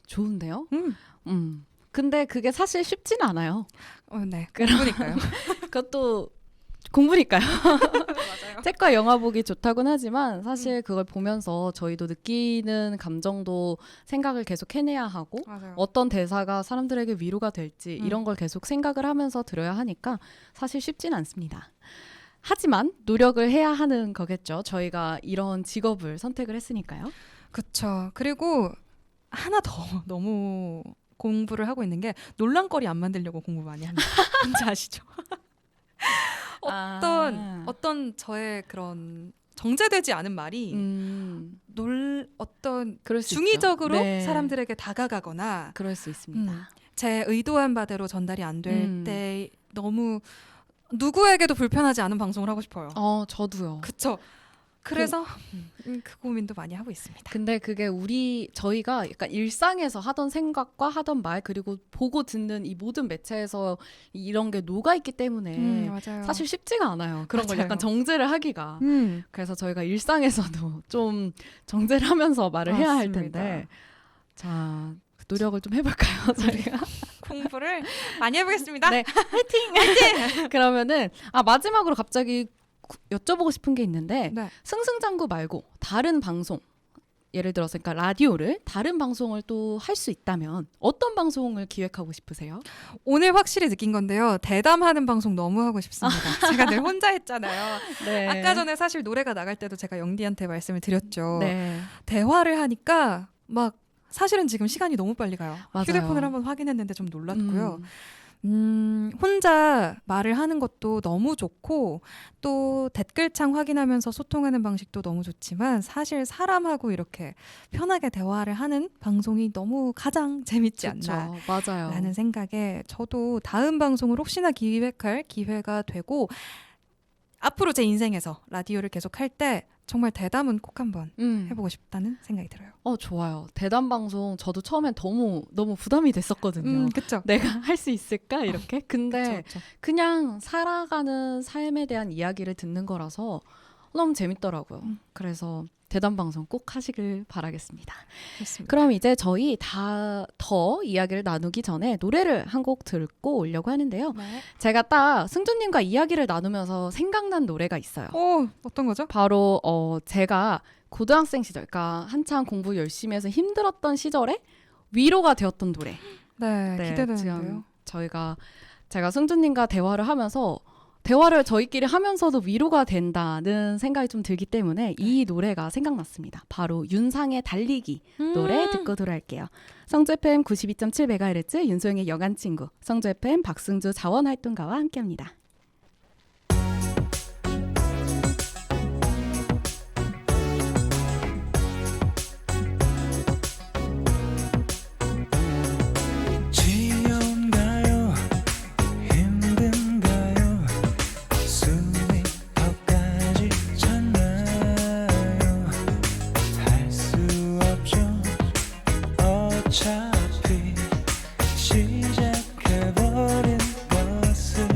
좋은데요? 근데 그게 사실 쉽진 않아요. 네. 그러니까요. 그것도 공부니까요. 맞아요. 책과 영화 보기 좋다곤 하지만 사실 그걸 보면서 저희도 느끼는 감정도 생각을 계속 해내야 하고 맞아요. 어떤 대사가 사람들에게 위로가 될지 이런 걸 계속 생각을 하면서 들어야 하니까 사실 쉽진 않습니다. 하지만 노력을 해야 하는 거겠죠. 저희가 이런 직업을 선택을 했으니까요. 그쵸. 그리고 하나 더 너무 공부를 하고 있는 게 논란거리 안 만들려고 공부 많이 합니다. 뭔지 아시죠? 어떤 저의 그런 정제되지 않은 말이 어떤 그럴 수 중의적으로 있죠. 네. 사람들에게 다가가거나 그럴 수 있습니다. 제 의도한 바대로 전달이 안 될 때 너무 누구에게도 불편하지 않은 방송을 하고 싶어요. 저도요. 그쵸. 그래서 그 고민도 많이 하고 있습니다. 근데 그게 저희가 약간 일상에서 하던 생각과 하던 말 그리고 보고 듣는 이 모든 매체에서 이런 게 녹아있기 때문에 맞아요. 사실 쉽지가 않아요. 그런 걸 맞아요. 약간 정제를 하기가. 그래서 저희가 일상에서도 좀 정제를 하면서 말을 해야 할 맞습니다. 텐데 자 노력을 좀 해볼까요? 저희가 공부를 많이 해보겠습니다. 네, 화이팅! 그러면은 마지막으로 갑자기 여쭤보고 싶은 게 있는데 네. 승승장구 말고 다른 방송 예를 들어서 그러니까 라디오를 다른 방송을 또 할 수 있다면 어떤 방송을 기획하고 싶으세요? 오늘 확실히 느낀 건데요. 대담하는 방송 너무 하고 싶습니다. 제가 늘 혼자 했잖아요. 네. 아까 전에 사실 노래가 나갈 때도 제가 영디한테 말씀을 드렸죠. 네. 대화를 하니까 막 사실은 지금 시간이 너무 빨리 가요. 맞아요. 휴대폰을 한번 확인했는데 좀 놀랐고요. 혼자 말을 하는 것도 너무 좋고 또 댓글창 확인하면서 소통하는 방식도 너무 좋지만 사실 사람하고 이렇게 편하게 대화를 하는 방송이 너무 가장 재밌지 그쵸. 않나 맞아요. 라는 생각에 저도 다음 방송을 혹시나 기획할 기회가 되고 앞으로 제 인생에서 라디오를 계속 할 때 정말 대담은 꼭 한번 해보고 싶다는 생각이 들어요. 좋아요. 대담 방송 저도 처음엔 너무 부담이 됐었거든요. 그쵸. 내가 할 수 있을까 이렇게. 근데 그쵸. 그냥 살아가는 삶에 대한 이야기를 듣는 거라서 너무 재밌더라고요. 그래서 대담 방송 꼭 하시길 바라겠습니다. 좋습니다. 그럼 이제 저희 더 이야기를 나누기 전에 노래를 한 곡 듣고 오려고 하는데요. 네. 제가 딱 승주님과 이야기를 나누면서 생각난 노래가 있어요. 어떤 거죠? 바로 제가 고등학생 시절, 그러니까 한창 공부 열심히 해서 힘들었던 시절에 위로가 되었던 노래. 네, 지금 기대되는데요. 제가 승주님과 대화를 저희끼리 하면서도 위로가 된다는 생각이 좀 들기 때문에 이 노래가 생각났습니다. 바로 윤상의 달리기 노래 듣고 돌아올게요. 성주 FM 92.7MHz 윤소영의 여간친구, 성주 FM 박승주 자원활동가와 함께합니다. 지겨운가요? 힘든가요? 숨이 턱까지 찼나요? 할 수 없죠. 어차피 시작해버린 것을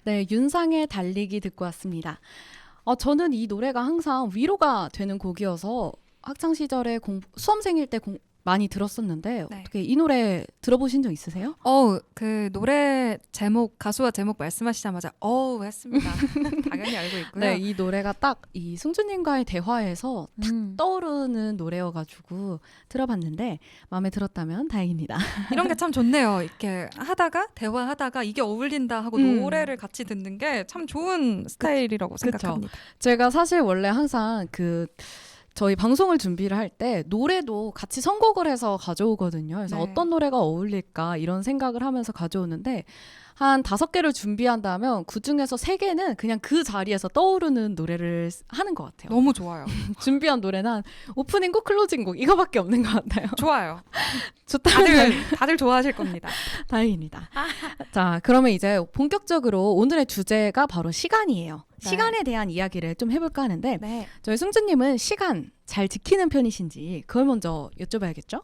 네, 윤상의 달리기 듣고 왔습니다. 저는 이 노래가 항상 위로가 되는 곡이어서 학창 시절에 수험생일 때 많이 들었었는데 네. 어떻게 이 노래 들어보신 적 있으세요? 그 노래 제목, 가수와 제목 말씀하시자마자 했습니다. 당연히 알고 있고요. 네, 이 노래가 딱 이 승주님과의 대화에서 탁 음. 떠오르는 노래여가지고 들어봤는데 마음에 들었다면 다행입니다. 이런 게 참 좋네요. 이렇게 하다가 대화하다가 이게 어울린다 하고 노래를 같이 듣는 게 참 좋은 스타일이라고 생각합니다. 제가 사실 원래 항상 저희 방송을 준비를 할 때 노래도 같이 선곡을 해서 가져오거든요. 그래서 네. 어떤 노래가 어울릴까 이런 생각을 하면서 가져오는데 한 5개를 준비한다면 그중에서 3개는 그냥 그 자리에서 떠오르는 노래를 하는 것 같아요. 너무 좋아요. 준비한 노래는 한 오프닝곡, 클로징곡 이거밖에 없는 것 같아요. 좋아요. 좋다면 다들 좋아하실 겁니다. 다행입니다. 자, 그러면 이제 본격적으로 오늘의 주제가 바로 시간이에요. 네. 시간에 대한 이야기를 좀 해볼까 하는데 네. 저희 승주님은 시간 잘 지키는 편이신지 그걸 먼저 여쭤봐야겠죠?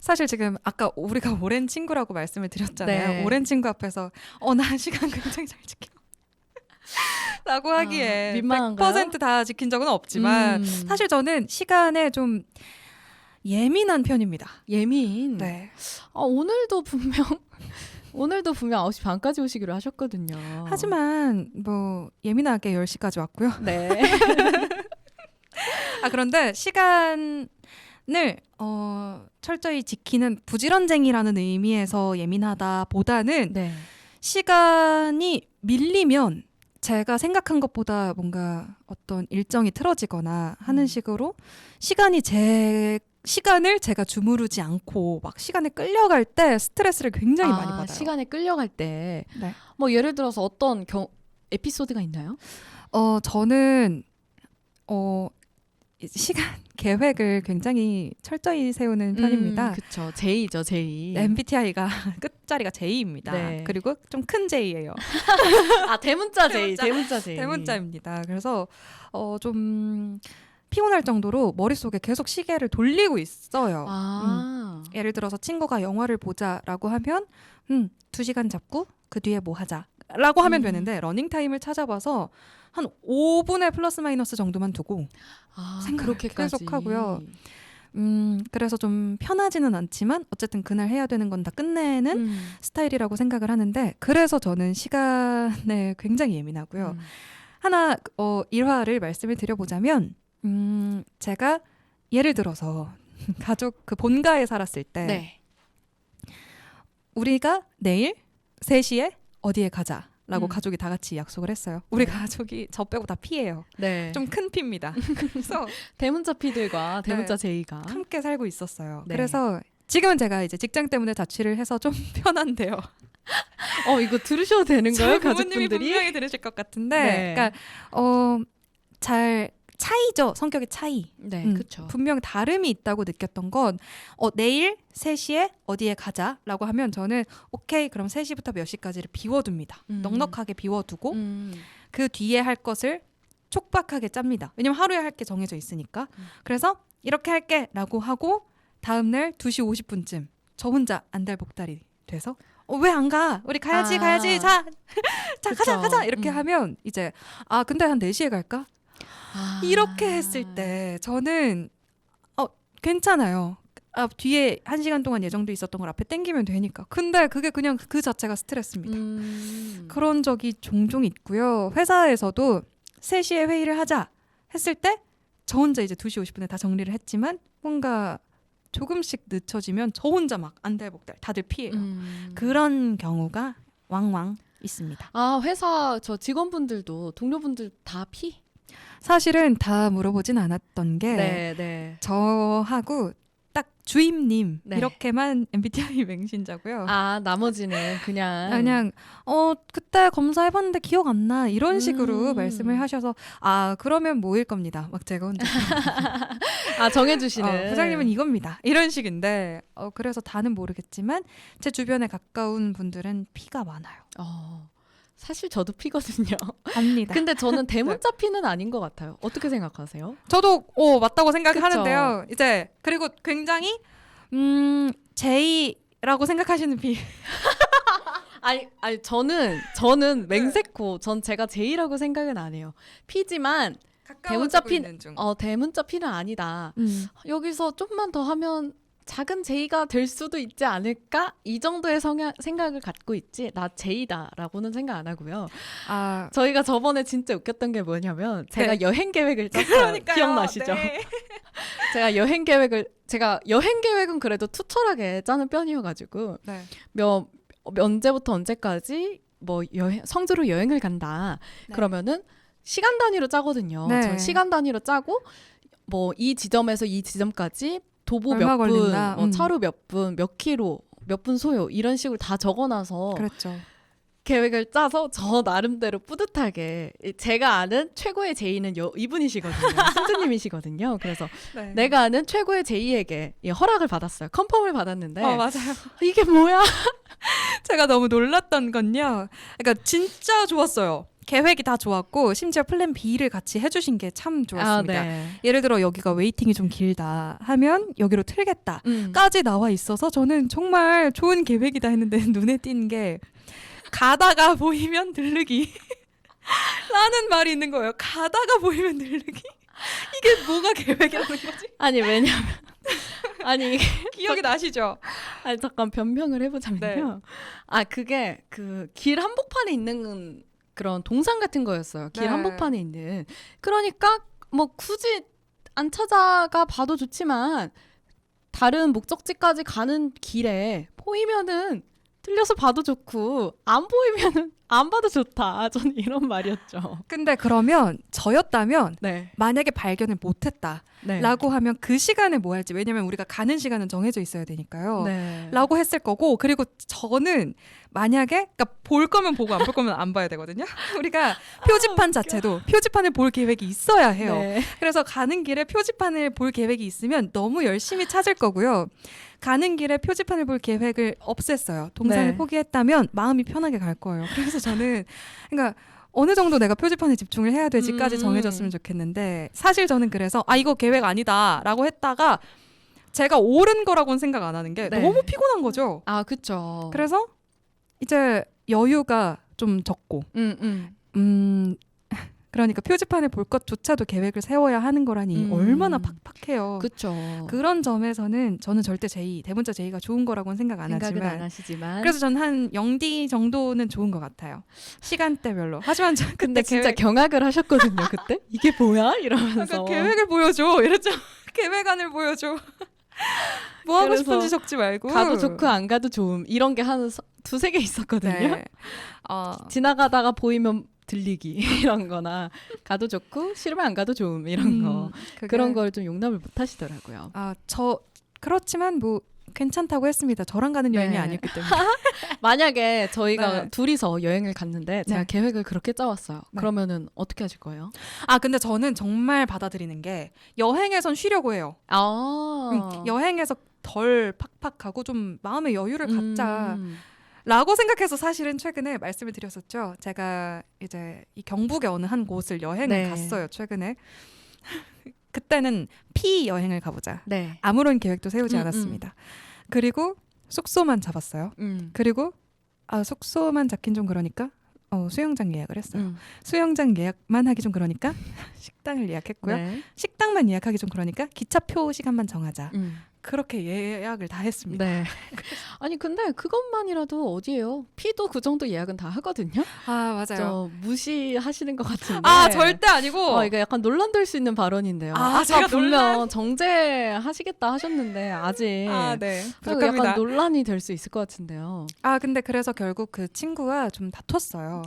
사실 지금 아까 우리가 오랜 친구라고 말씀을 드렸잖아요. 네. 오랜 친구 앞에서 나 시간 굉장히 잘 지켜. 라고 하기에 민망한가요? 100%다 지킨 적은 없지만 사실 저는 시간에 좀 예민한 편입니다. 예민. 네. 오늘도 분명 9시 반까지 오시기로 하셨거든요. 하지만 뭐 예민하게 10시까지 왔고요. 네. 그런데 시간을 철저히 지키는 부지런쟁이라는 의미에서 예민하다 보다는 네. 시간이 밀리면 제가 생각한 것보다 뭔가 어떤 일정이 틀어지거나 하는 식으로 시간을 제가 주무르지 않고 막 시간에 끌려갈 때 스트레스를 굉장히 많이 받아요. 시간에 끌려갈 때. 네. 뭐 예를 들어서 어떤 에피소드가 있나요? 저는 시간 계획을 굉장히 철저히 세우는 편입니다. 그렇죠. J죠, J. MBTI가 끝자리가 J입니다. 네. 그리고 좀 큰 J예요. 대문자 J, 대문자. 대문자 J. 대문자입니다. 그래서 좀 피곤할 정도로 머릿속에 계속 시계를 돌리고 있어요. 예를 들어서 친구가 영화를 보자라고 하면 2시간 잡고 그 뒤에 뭐 하자라고 하면 되는데 러닝타임을 찾아봐서 한 5분의 플러스 마이너스 정도만 두고 생각을 그렇게까지 계속 하고요. 그래서 좀 편하지는 않지만 어쨌든 그날 해야 되는 건 다 끝내는 스타일이라고 생각을 하는데 그래서 저는 시간에 굉장히 예민하고요. 하나 일화를 말씀을 드려보자면 제가 예를 들어서 가족 본가에 살았을 때 네. 우리가 내일 3시에 어디에 가자라고 음. 가족이 다 같이 약속을 했어요. 우리 가족이 저 빼고 다 P예요. 네. 좀 큰 P입니다. 그래서 대문자 P들과 대문자 J가 함께 살고 있었어요. 네. 그래서 지금은 제가 이제 직장 때문에 자취를 해서 좀 편한데요. 이거 들으셔도 되는 저희 거예요, 부모님이 가족분들이? 분명히 들으실 것 같은데, 네. 그러니까 잘 차이죠. 성격의 차이. 네, 그렇죠. 분명 다름이 있다고 느꼈던 건 내일 3시에 어디에 가자라고 하면 저는 오케이 그럼 3시부터 몇 시까지를 비워둡니다. 넉넉하게 비워두고 그 뒤에 할 것을 촉박하게 짭니다. 왜냐면 하루에 할 게 정해져 있으니까. 그래서 이렇게 할게 라고 하고 다음날 2시 50분쯤 저 혼자 안달복달이 돼서 왜 안 가? 우리 가야지 자 그쵸. 가자 이렇게 하면 이제 근데 한 4시에 갈까? 이렇게 했을 때 저는 괜찮아요. 뒤에 1시간 동안 예정돼 있었던 걸 앞에 땡기면 되니까. 근데 그게 그냥 그 자체가 스트레스입니다. 그런 적이 종종 있고요. 회사에서도 3시에 회의를 하자 했을 때 저 혼자 이제 2시 50분에 다 정리를 했지만 뭔가 조금씩 늦춰지면 저 혼자 막 안달복달 다들 피해요. 그런 경우가 왕왕 있습니다. 회사 저 직원분들도 동료분들 다 P? 사실은 다 물어보진 않았던 게 네. 저하고 딱 주임님 네. 이렇게만 MBTI 맹신자고요. 나머지는 그냥 그때 검사해봤는데 기억 안 나 이런 식으로 말씀을 하셔서 그러면 뭐일 겁니다. 막 제가 혼자 정해주시는 부장님은 이겁니다. 이런 식인데 그래서 다는 모르겠지만 제 주변에 가까운 분들은 P가 많아요. 사실 저도 P거든요. 압니다. 근데 저는 대문자 P는 아닌 것 같아요. 어떻게 생각하세요? 저도 맞다고 생각하는데요. 이제 그리고 굉장히 J라고 생각하시는 P. 아니 저는 맹세코 전 제가 제이라고 생각은 안 해요. P지만 대문자 P 대문자 P는 아니다. 여기서 좀만 더 하면 작은 제이가 될 수도 있지 않을까? 이 정도의 생각을 갖고 있지 나 제이다라고는 생각 안 하고요. 아, 저희가 저번에 진짜 웃겼던 게 뭐냐면 제가 여행 계획을 짰어요. 기억나시죠? 네. 제가 여행 계획은 그래도 투철하게 짜는 편이어가지고 네. 언제부터 언제까지 뭐 성주로 여행을 간다. 네. 그러면은 시간 단위로 짜거든요. 네. 저 시간 단위로 짜고 뭐 이 지점에서 이 지점까지 도보 얼마 몇 분, 걸린다? 차로 몇 분, 몇 킬로, 몇 분 소요 이런 식으로 다 적어놔서 그렇죠. 계획을 짜서 저 나름대로 뿌듯하게 제가 아는 최고의 제이는 이분이시거든요. 승주님이시거든요. 그래서 네. 내가 아는 최고의 제이에게 허락을 받았어요. 컨펌을 받았는데 맞아요. 이게 뭐야? 제가 너무 놀랐던 건요. 그러니까 진짜 좋았어요. 계획이 다 좋았고 심지어 플랜 B를 같이 해주신 게 참 좋았습니다. 네. 예를 들어 여기가 웨이팅이 좀 길다 하면 여기로 틀겠다 까지 나와 있어서 저는 정말 좋은 계획이다 했는데 눈에 띈 게 가다가 보이면 들르기 라는 말이 있는 거예요. 가다가 보이면 들르기. 이게 뭐가 계획이라는 거지? 아니 왜냐면 아니 이게 기억이 나시죠? 아니 잠깐 변명을 해보자면요. 네. 아 그게 그 길 한복판에 있는 그런 동상 같은 거였어요. 길 네. 한복판에 있는. 그러니까 뭐 굳이 안 찾아가 봐도 좋지만 다른 목적지까지 가는 길에 보이면은 들려서 봐도 좋고 안 보이면은 안 봐도 좋다. 저는 이런 말이었죠. 근데 그러면 저였다면 네. 만약에 발견을 못했다 네. 라고 하면 그 시간에 뭐 할지, 왜냐면 우리가 가는 시간은 정해져 있어야 되니까요. 네. 라고 했을 거고, 그리고 저는 만약에 그러니까 볼 거면 보고 안 볼 거면 안 봐야 되거든요. 우리가 표지판 자체도 표지판을 볼 계획이 있어야 해요. 네. 그래서 가는 길에 표지판을 볼 계획이 있으면 너무 열심히 찾을 거고요. 가는 길에 표지판을 볼 계획을 없앴어요. 동상을 네. 포기했다면 마음이 편하게 갈 거예요. 그래서 저는 그러니까 어느 정도 내가 표지판에 집중을 해야 되지까지 정해졌으면 좋겠는데, 사실 저는 그래서 이거 계획 아니다라고 했다가 제가 옳은 거라고는 생각 안 하는 게 네. 너무 피곤한 거죠. 아 그쵸. 그래서 이제 여유가 좀 적고 그러니까 표지판을 볼 것조차도 계획을 세워야 하는 거라니 얼마나 팍팍해요. 그쵸. 그런 점에서는 저는 절대 대문자 제이가 좋은 거라고는 생각 안 생각은 하지만, 안 하시지만. 그래서 저는 한 0D 정도는 좋은 것 같아요. 시간대별로. 하지만 저 근데 그때 진짜 경악을 하셨거든요. 그때 이게 뭐야 이러면서. 계획을 보여줘 이랬죠. 계획안을 보여줘. 뭐 하고 그래서 싶은지 적지 말고. 가도 좋고 안 가도 좋음 이런 게 한 두세 개 있었거든요. 네. 지나가다가 보이면 들리기 이런 거나 가도 좋고 싫으면 안 가도 좋음 이런 거. 그런 걸 좀 용납을 못 하시더라고요. 그렇지만 뭐 괜찮다고 했습니다. 저랑 가는 여행이 네. 아니었기 때문에. 만약에 저희가 네. 둘이서 여행을 갔는데 제가 네. 계획을 그렇게 짜왔어요. 네. 그러면은 어떻게 하실 거예요? 근데 저는 정말 받아들이는 게 여행에선 쉬려고 해요. 여행에서 덜 팍팍하고 좀 마음의 여유를 갖자. 라고 생각해서 사실은 최근에 말씀을 드렸었죠. 제가 이제 이 경북의 어느 한 곳을 여행을 네. 갔어요. 최근에. 그때는 P 여행을 가보자. 네. 아무런 계획도 세우지 않았습니다. 그리고 숙소만 잡았어요. 그리고 숙소만 잡긴 좀 그러니까 수영장 예약을 했어요. 수영장 예약만 하기 좀 그러니까 식당을 예약했고요. 네. 식당만 예약하기 좀 그러니까 기차표 시간만 정하자. 그렇게 예약을 다 했습니다. 네. 아니 근데 그것만이라도 어디예요? P도 그 정도 예약은 다 하거든요. 맞아요. 저 무시하시는 것 같은데. 절대 아니고. 이거 약간 논란될 수 있는 발언인데요. 제가 분명 정제하시겠다 하셨는데 아직 네. 약간 논란이 될 수 있을 것 같은데요. 근데 그래서 결국 그 친구와 좀 다퉜어요.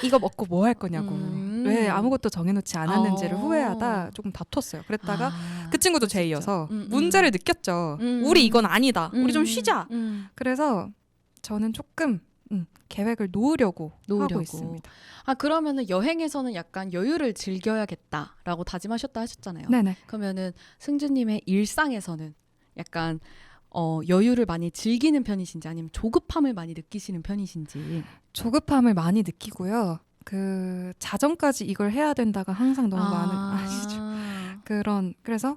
이거 먹고 뭐 할 거냐고. 왜 아무것도 정해놓지 않았는지를 후회하다 조금 다퉜어요. 그랬다가 그 친구도 제이여서 문제를 느꼈죠. 우리 이건 아니다. 우리 좀 쉬자. 그래서 저는 조금 계획을 놓으려고 하고 있습니다. 그러면은 여행에서는 약간 여유를 즐겨야겠다라고 다짐하셨다 하셨잖아요. 네네. 그러면은 승주님의 일상에서는 약간 여유를 많이 즐기는 편이신지 아니면 조급함을 많이 느끼시는 편이신지. 조급함을 많이 느끼고요. 그 자정까지 이걸 해야 된다가 항상 너무 많은 아시죠? 그래서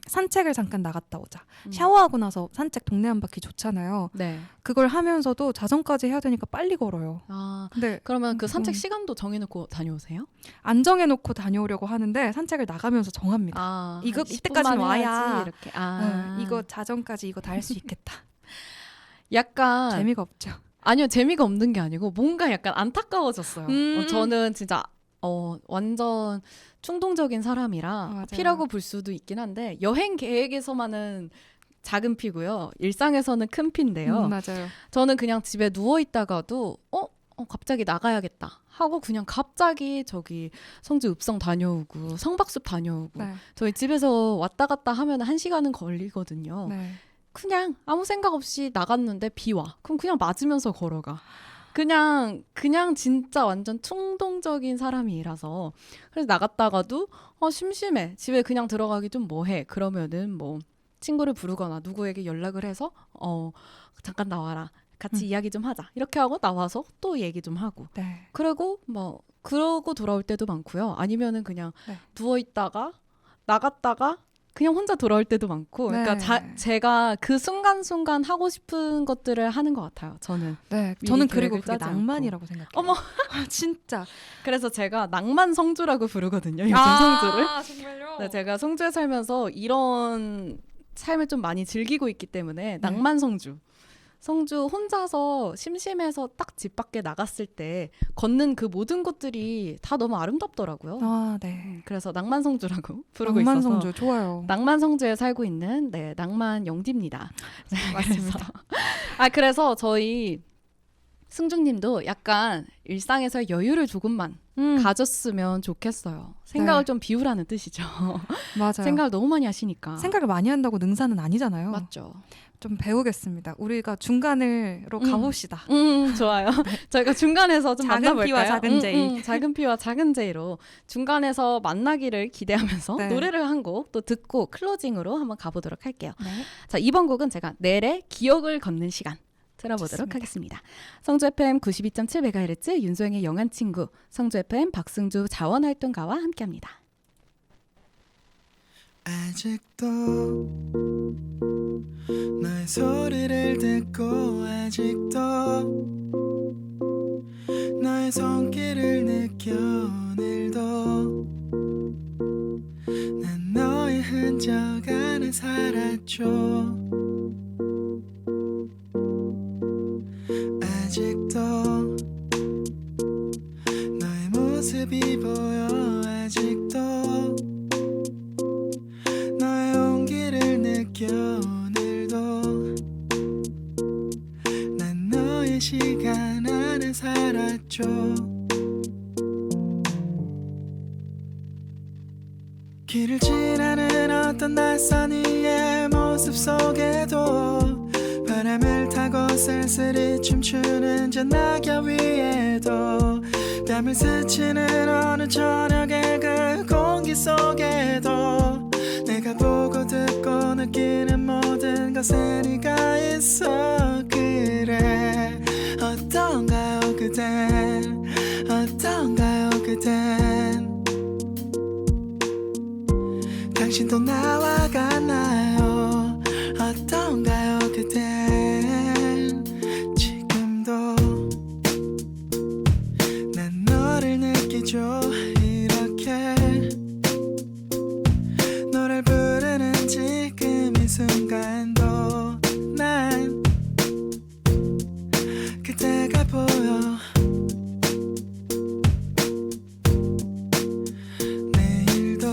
산책을 잠깐 나갔다 오자. 샤워하고 나서 산책 동네 한 바퀴 좋잖아요. 네. 그걸 하면서도 자정까지 해야 되니까 빨리 걸어요. 아, 근데 그러면 그 산책 음. 시간도 정해놓고 다녀오세요? 안 정해놓고 다녀오려고 하는데 산책을 나가면서 정합니다. 아, 이거 한 10분만 이때까지는 와야. 해야지, 이렇게. 아, 이거 자정까지 이거 다 할 수 있겠다. 약간 재미가 없죠. 아니요, 재미가 없는 게 아니고 뭔가 약간 안타까워졌어요. 음. 저는 진짜 완전 충동적인 사람이라 맞아요. 피라고 볼 수도 있긴 한데 여행 계획에서만은 작은 피고요. 일상에서는 큰 피인데요. 맞아요. 저는 그냥 집에 누워 있다가도 갑자기 나가야겠다 하고 그냥 갑자기 저기 성주 읍성 다녀오고 성박숲 다녀오고 네. 저희 집에서 왔다 갔다 하면 1시간은 걸리거든요. 네. 그냥 아무 생각 없이 나갔는데 비 와. 그럼 그냥 맞으면서 걸어가. 그냥 진짜 완전 충동적인 사람이라서 그래서 나갔다가도 심심해. 집에 그냥 들어가기 좀 뭐해. 그러면은 뭐 친구를 부르거나 누구에게 연락을 해서 잠깐 나와라. 같이 이야기 좀 하자. 이렇게 하고 나와서 또 얘기 좀 하고. 네. 그리고 뭐 그러고 돌아올 때도 많고요. 아니면은 그냥 네. 누워 있다가 나갔다가 그냥 혼자 돌아올 때도 많고. 그러니까 네. 제가 그 순간순간 하고 싶은 것들을 하는 것 같아요. 저는. 네. 미리 저는 그리고 계획을 그게 짜지 낭만이라고 생각해요. 어머. 진짜. 그래서 제가 낭만 성주라고 부르거든요. 요즘 성주를. 정말요? 네, 제가 성주에 살면서 이런 삶을 좀 많이 즐기고 있기 때문에 낭만 성주. 성주 혼자서 심심해서 딱 집 밖에 나갔을 때 걷는 그 모든 곳들이 다 너무 아름답더라고요. 아, 네. 그래서 낭만 성주라고 부르고 낭만 있어서 성주 좋아요. 낭만 성주에 살고 있는 낭만 영디입니다. 맞습니다. 그래서 저희 승주님도 약간 일상에서 여유를 조금만 가졌으면 좋겠어요. 생각을 네. 좀 비우라는 뜻이죠. 맞아요. 생각을 너무 많이 하시니까. 생각을 많이 한다고 능사는 아니잖아요. 맞죠. 좀 배우겠습니다. 우리가 중간으로 가봅시다. 좋아요. 저희가 중간에서 좀 작은 만나볼까요? P와 작은 J. 작은 P와 작은 J로 중간에서 만나기를 기대하면서 네. 노래를 한 곡 또 듣고 클로징으로 한번 가보도록 할게요. 네. 자, 이번 곡은 제가 넬의 기억을 걷는 시간 들어보도록 좋습니다. 하겠습니다. 성주 FM 92.7MHz 윤소영의 영한 친구, 성주 FM 박승주 자원활동가와 함께합니다. 아직도 너의 소리를 듣고 아직도 너의 손길을 느껴 오늘도 난 너의 흔적 안에 살았죠. 아직도 너의 모습이 보여 아직도 너의 온기를 느껴 오늘도 난 너의 시간 안에 살았죠. 길을 지나는 어떤 낯선 이의 모습 속에도 바람을 타고 쓸쓸히 춤추는 저 낙엽 위에도 뺨을 스치는 어느 저녁의 그 공기 속에도 내가 보고 듣고 느끼는 모든 것에 네가 있어. 그래 어떤가요 그댄 어떤가요 그댄 당신도 나와 같나요 어떤가요 그댄 지금도 난 너를 느끼죠. 이렇게 너를 부르는 지금 이 순간도 난 그대가 보여. 내일도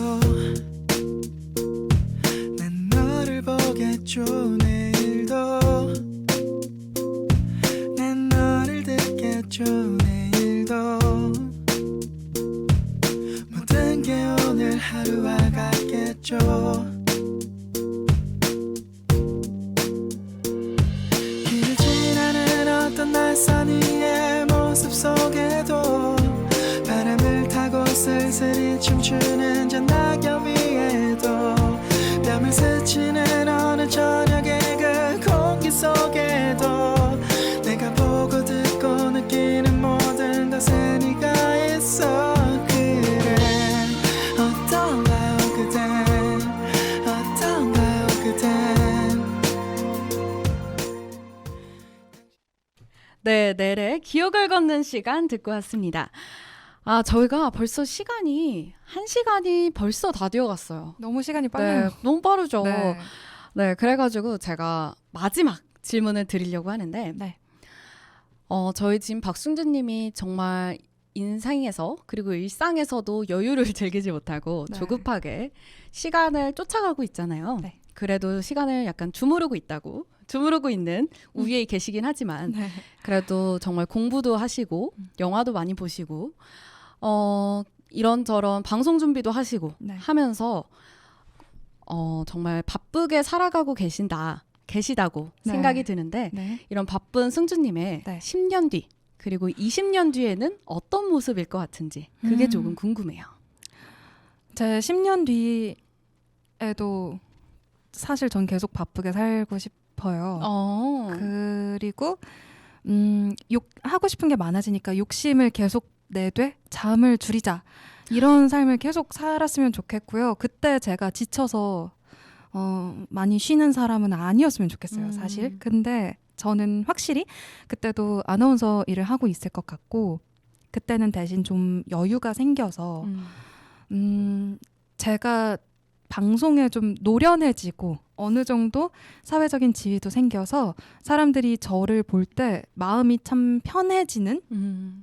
난 너를 보겠죠. 내일도 난 너를 듣겠죠. 내일도 모든 게 오늘 하루와 같겠죠. 길을 지나는 어떤 낯선 이의 모습 속에도 바람을 타고 쓸쓸히 춤추는 저 낙엽 위에도 뺨을 스치는 어느 저녁의 그 공기 속에도 내가 보고 듣고 느끼는 모든 것에 네가 있어. 그래 어떤가요 그댄 네, 넬의 기억을 걷는 시간 듣고 왔습니다. 아, 저희가 벌써 시간이 1시간이 벌써 다 되어갔어요. 너무 시간이 빨라요. 네, 너무 빠르죠. 네. 네, 그래가지고 제가 마지막 질문을 드리려고 하는데, 네. 저희 지금 박승준님이 정말 인생에서 그리고 일상에서도 여유를 즐기지 못하고 네. 조급하게 시간을 쫓아가고 있잖아요. 네. 그래도 시간을 약간 주무르고 있는 우위에 계시긴 하지만 네. 그래도 정말 공부도 하시고 영화도 많이 보시고 이런저런 방송 준비도 하시고 네. 하면서 정말 바쁘게 살아가고 계시다고 네. 생각이 드는데 네. 이런 바쁜 승주님의 네. 10년 뒤 그리고 20년 뒤에는 어떤 모습일 것 같은지 그게 조금 궁금해요. 제 10년 뒤에도 사실 전 계속 바쁘게 살고 싶어요. 그리고 하고 싶은 게 많아지니까 욕심을 계속 내되 잠을 줄이자 이런 삶을 계속 살았으면 좋겠고요. 그때 제가 지쳐서 많이 쉬는 사람은 아니었으면 좋겠어요, 사실. 근데 저는 확실히 그때도 아나운서 일을 하고 있을 것 같고 그때는 대신 좀 여유가 생겨서 제가 방송에 좀 노련해지고 어느 정도 사회적인 지위도 생겨서 사람들이 저를 볼 때 마음이 참 편해지는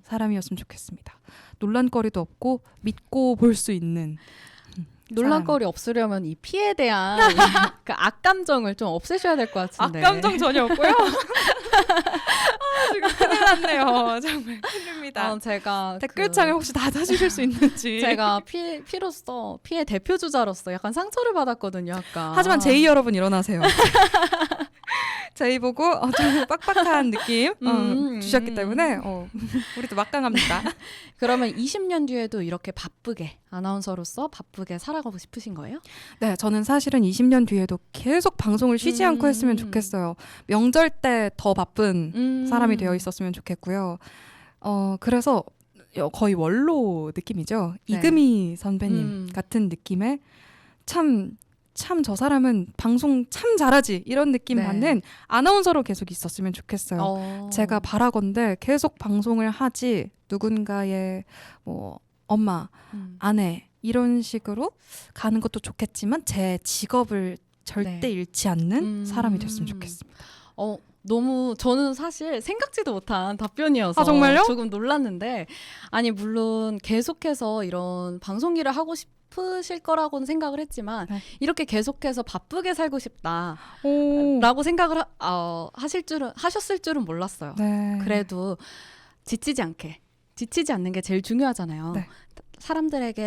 사람이었으면 좋겠습니다. 논란거리도 없고 믿고 볼 수 있는 논란거리 없으려면 이 피에 대한 그 악감정을 좀 없애셔야 될 것 같은데. 악감정 전혀 없고요. 지금 큰일 났네요. 정말 큰일입니다. 제가 댓글창에 혹시 닫아주실 수 있는지. 제가 피로서 피의 대표 주자로서 약간 상처를 받았거든요. 아까. 하지만 제이 여러분 일어나세요. 제이 보고 좀 빡빡한 느낌 주셨기 때문에 우리도 막강합니다. 그러면 20년 뒤에도 이렇게 바쁘게 아나운서로서 바쁘게 살아가고 싶으신 거예요? 네, 저는 사실은 20년 뒤에도 계속 방송을 쉬지 않고 했으면 좋겠어요. 명절 때 더 바쁜 사람이 되어 있었으면 좋겠고요. 그래서 거의 원로 느낌이죠. 네. 이금희 선배님 같은 느낌의 참 저 사람은 방송 참 잘하지 이런 느낌 네. 받는 아나운서로 계속 있었으면 좋겠어요. 제가 바라건대 계속 방송을 하지 누군가의 뭐 엄마, 아내 이런 식으로 가는 것도 좋겠지만 제 직업을 절대 네. 잃지 않는 사람이 됐으면 좋겠습니다. 너무 저는 사실 생각지도 못한 답변이어서 정말요? 조금 놀랐는데 아니 물론 계속해서 이런 방송 일을 하고 싶으실 거라고는 생각을 했지만 네. 이렇게 계속해서 바쁘게 살고 싶다 오. 라고 생각을 하셨을 줄은 몰랐어요. 네. 그래도 지치지 않는 게 제일 중요하잖아요. 네.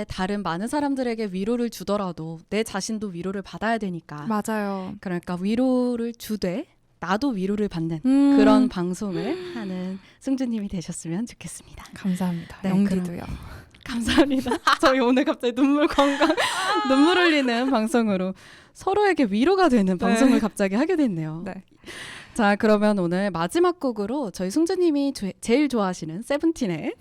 다른 많은 사람들에게 위로를 주더라도 내 자신도 위로를 받아야 되니까. 맞아요. 그러니까 위로를 주되 나도 위로를 받는 그런 방송을 하는 승주님이 되셨으면 좋겠습니다. 감사합니다. 네, 영디도요. 감사합니다. 저희 오늘 갑자기 눈물 흘리는 방송으로 서로에게 위로가 되는 방송을 갑자기 하게 됐네요. 네. 자, 그러면 오늘 마지막 곡으로 저희 승주님이 제일 좋아하시는 세븐틴의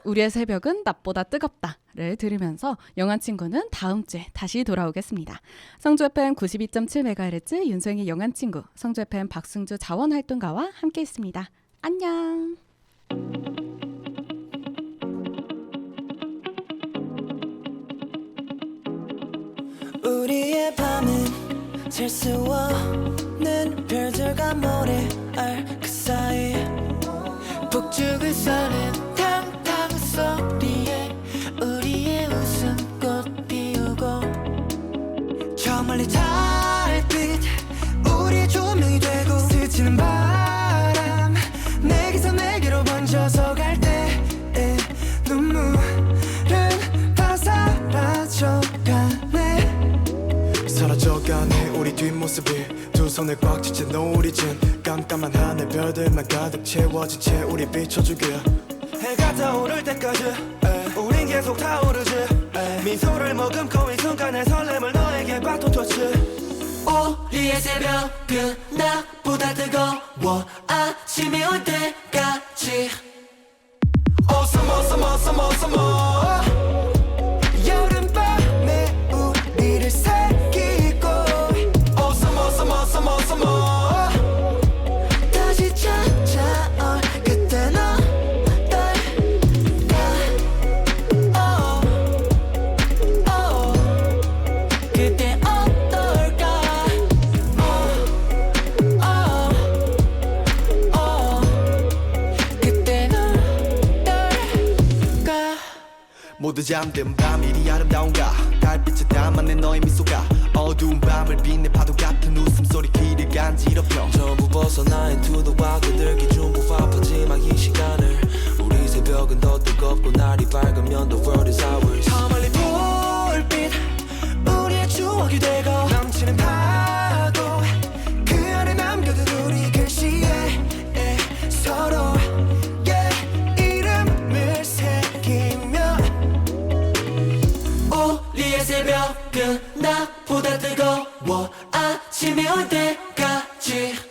우리의 새벽은 낮보다 뜨겁다를 들으면서 영화친구는 다음 주에 다시 돌아오겠습니다. 성주 FM 92.7MHz 윤소영의 영화친구, 성주 FM 박승주 자원활동가와 함께했습니다. 안녕. 우리의 밤은 셀 수 없는 별들과 모래알 그 사이 북쪽을 서는 탕탕 소리에 우리의 웃음꽃 피우고 저 멀리 달빛 우리의 조명이 되고 스치는 바람 내게서 내게로 번져서 갈 때 눈물은 다 사라져가네 사라져가네 우리 뒷모습이 두 손을 꽉 쥐친 노을이진 깜깜한 하늘 별들만 가득 채워진 채 우리 비춰주게 해가 타오를 때까지 우린 계속 타오르지 미소를 머금고 이 순간의 설렘을 너에게 바톤 터치 우리의 새벽은 낮보다 뜨거워 아침이 올 때까지 Oh summer summer summer summer 여름밤에 우리를 새기고 Oh summer summer summer summer 다시 찾아올 그 모두 잠든 밤 이리 아름다운가 달빛에 담아낸 너의 미소가 어두운 밤을 빛내 파도 같은 웃음소리 귀를 간지럽혀 전부 벗어나 투도와 그들 기준 부합하지 마이 시간을 우리 새벽은 더 뜨겁고 날이 밝으면 the world is ours 저 멀리 불빛 우리의 추억이 되고 넘치는 파도 그 안에 남겨둔 우리 글씨에 서로의 이름을 새기며 우리의 새벽은 나보다 뜨거워 아침이 올 때까지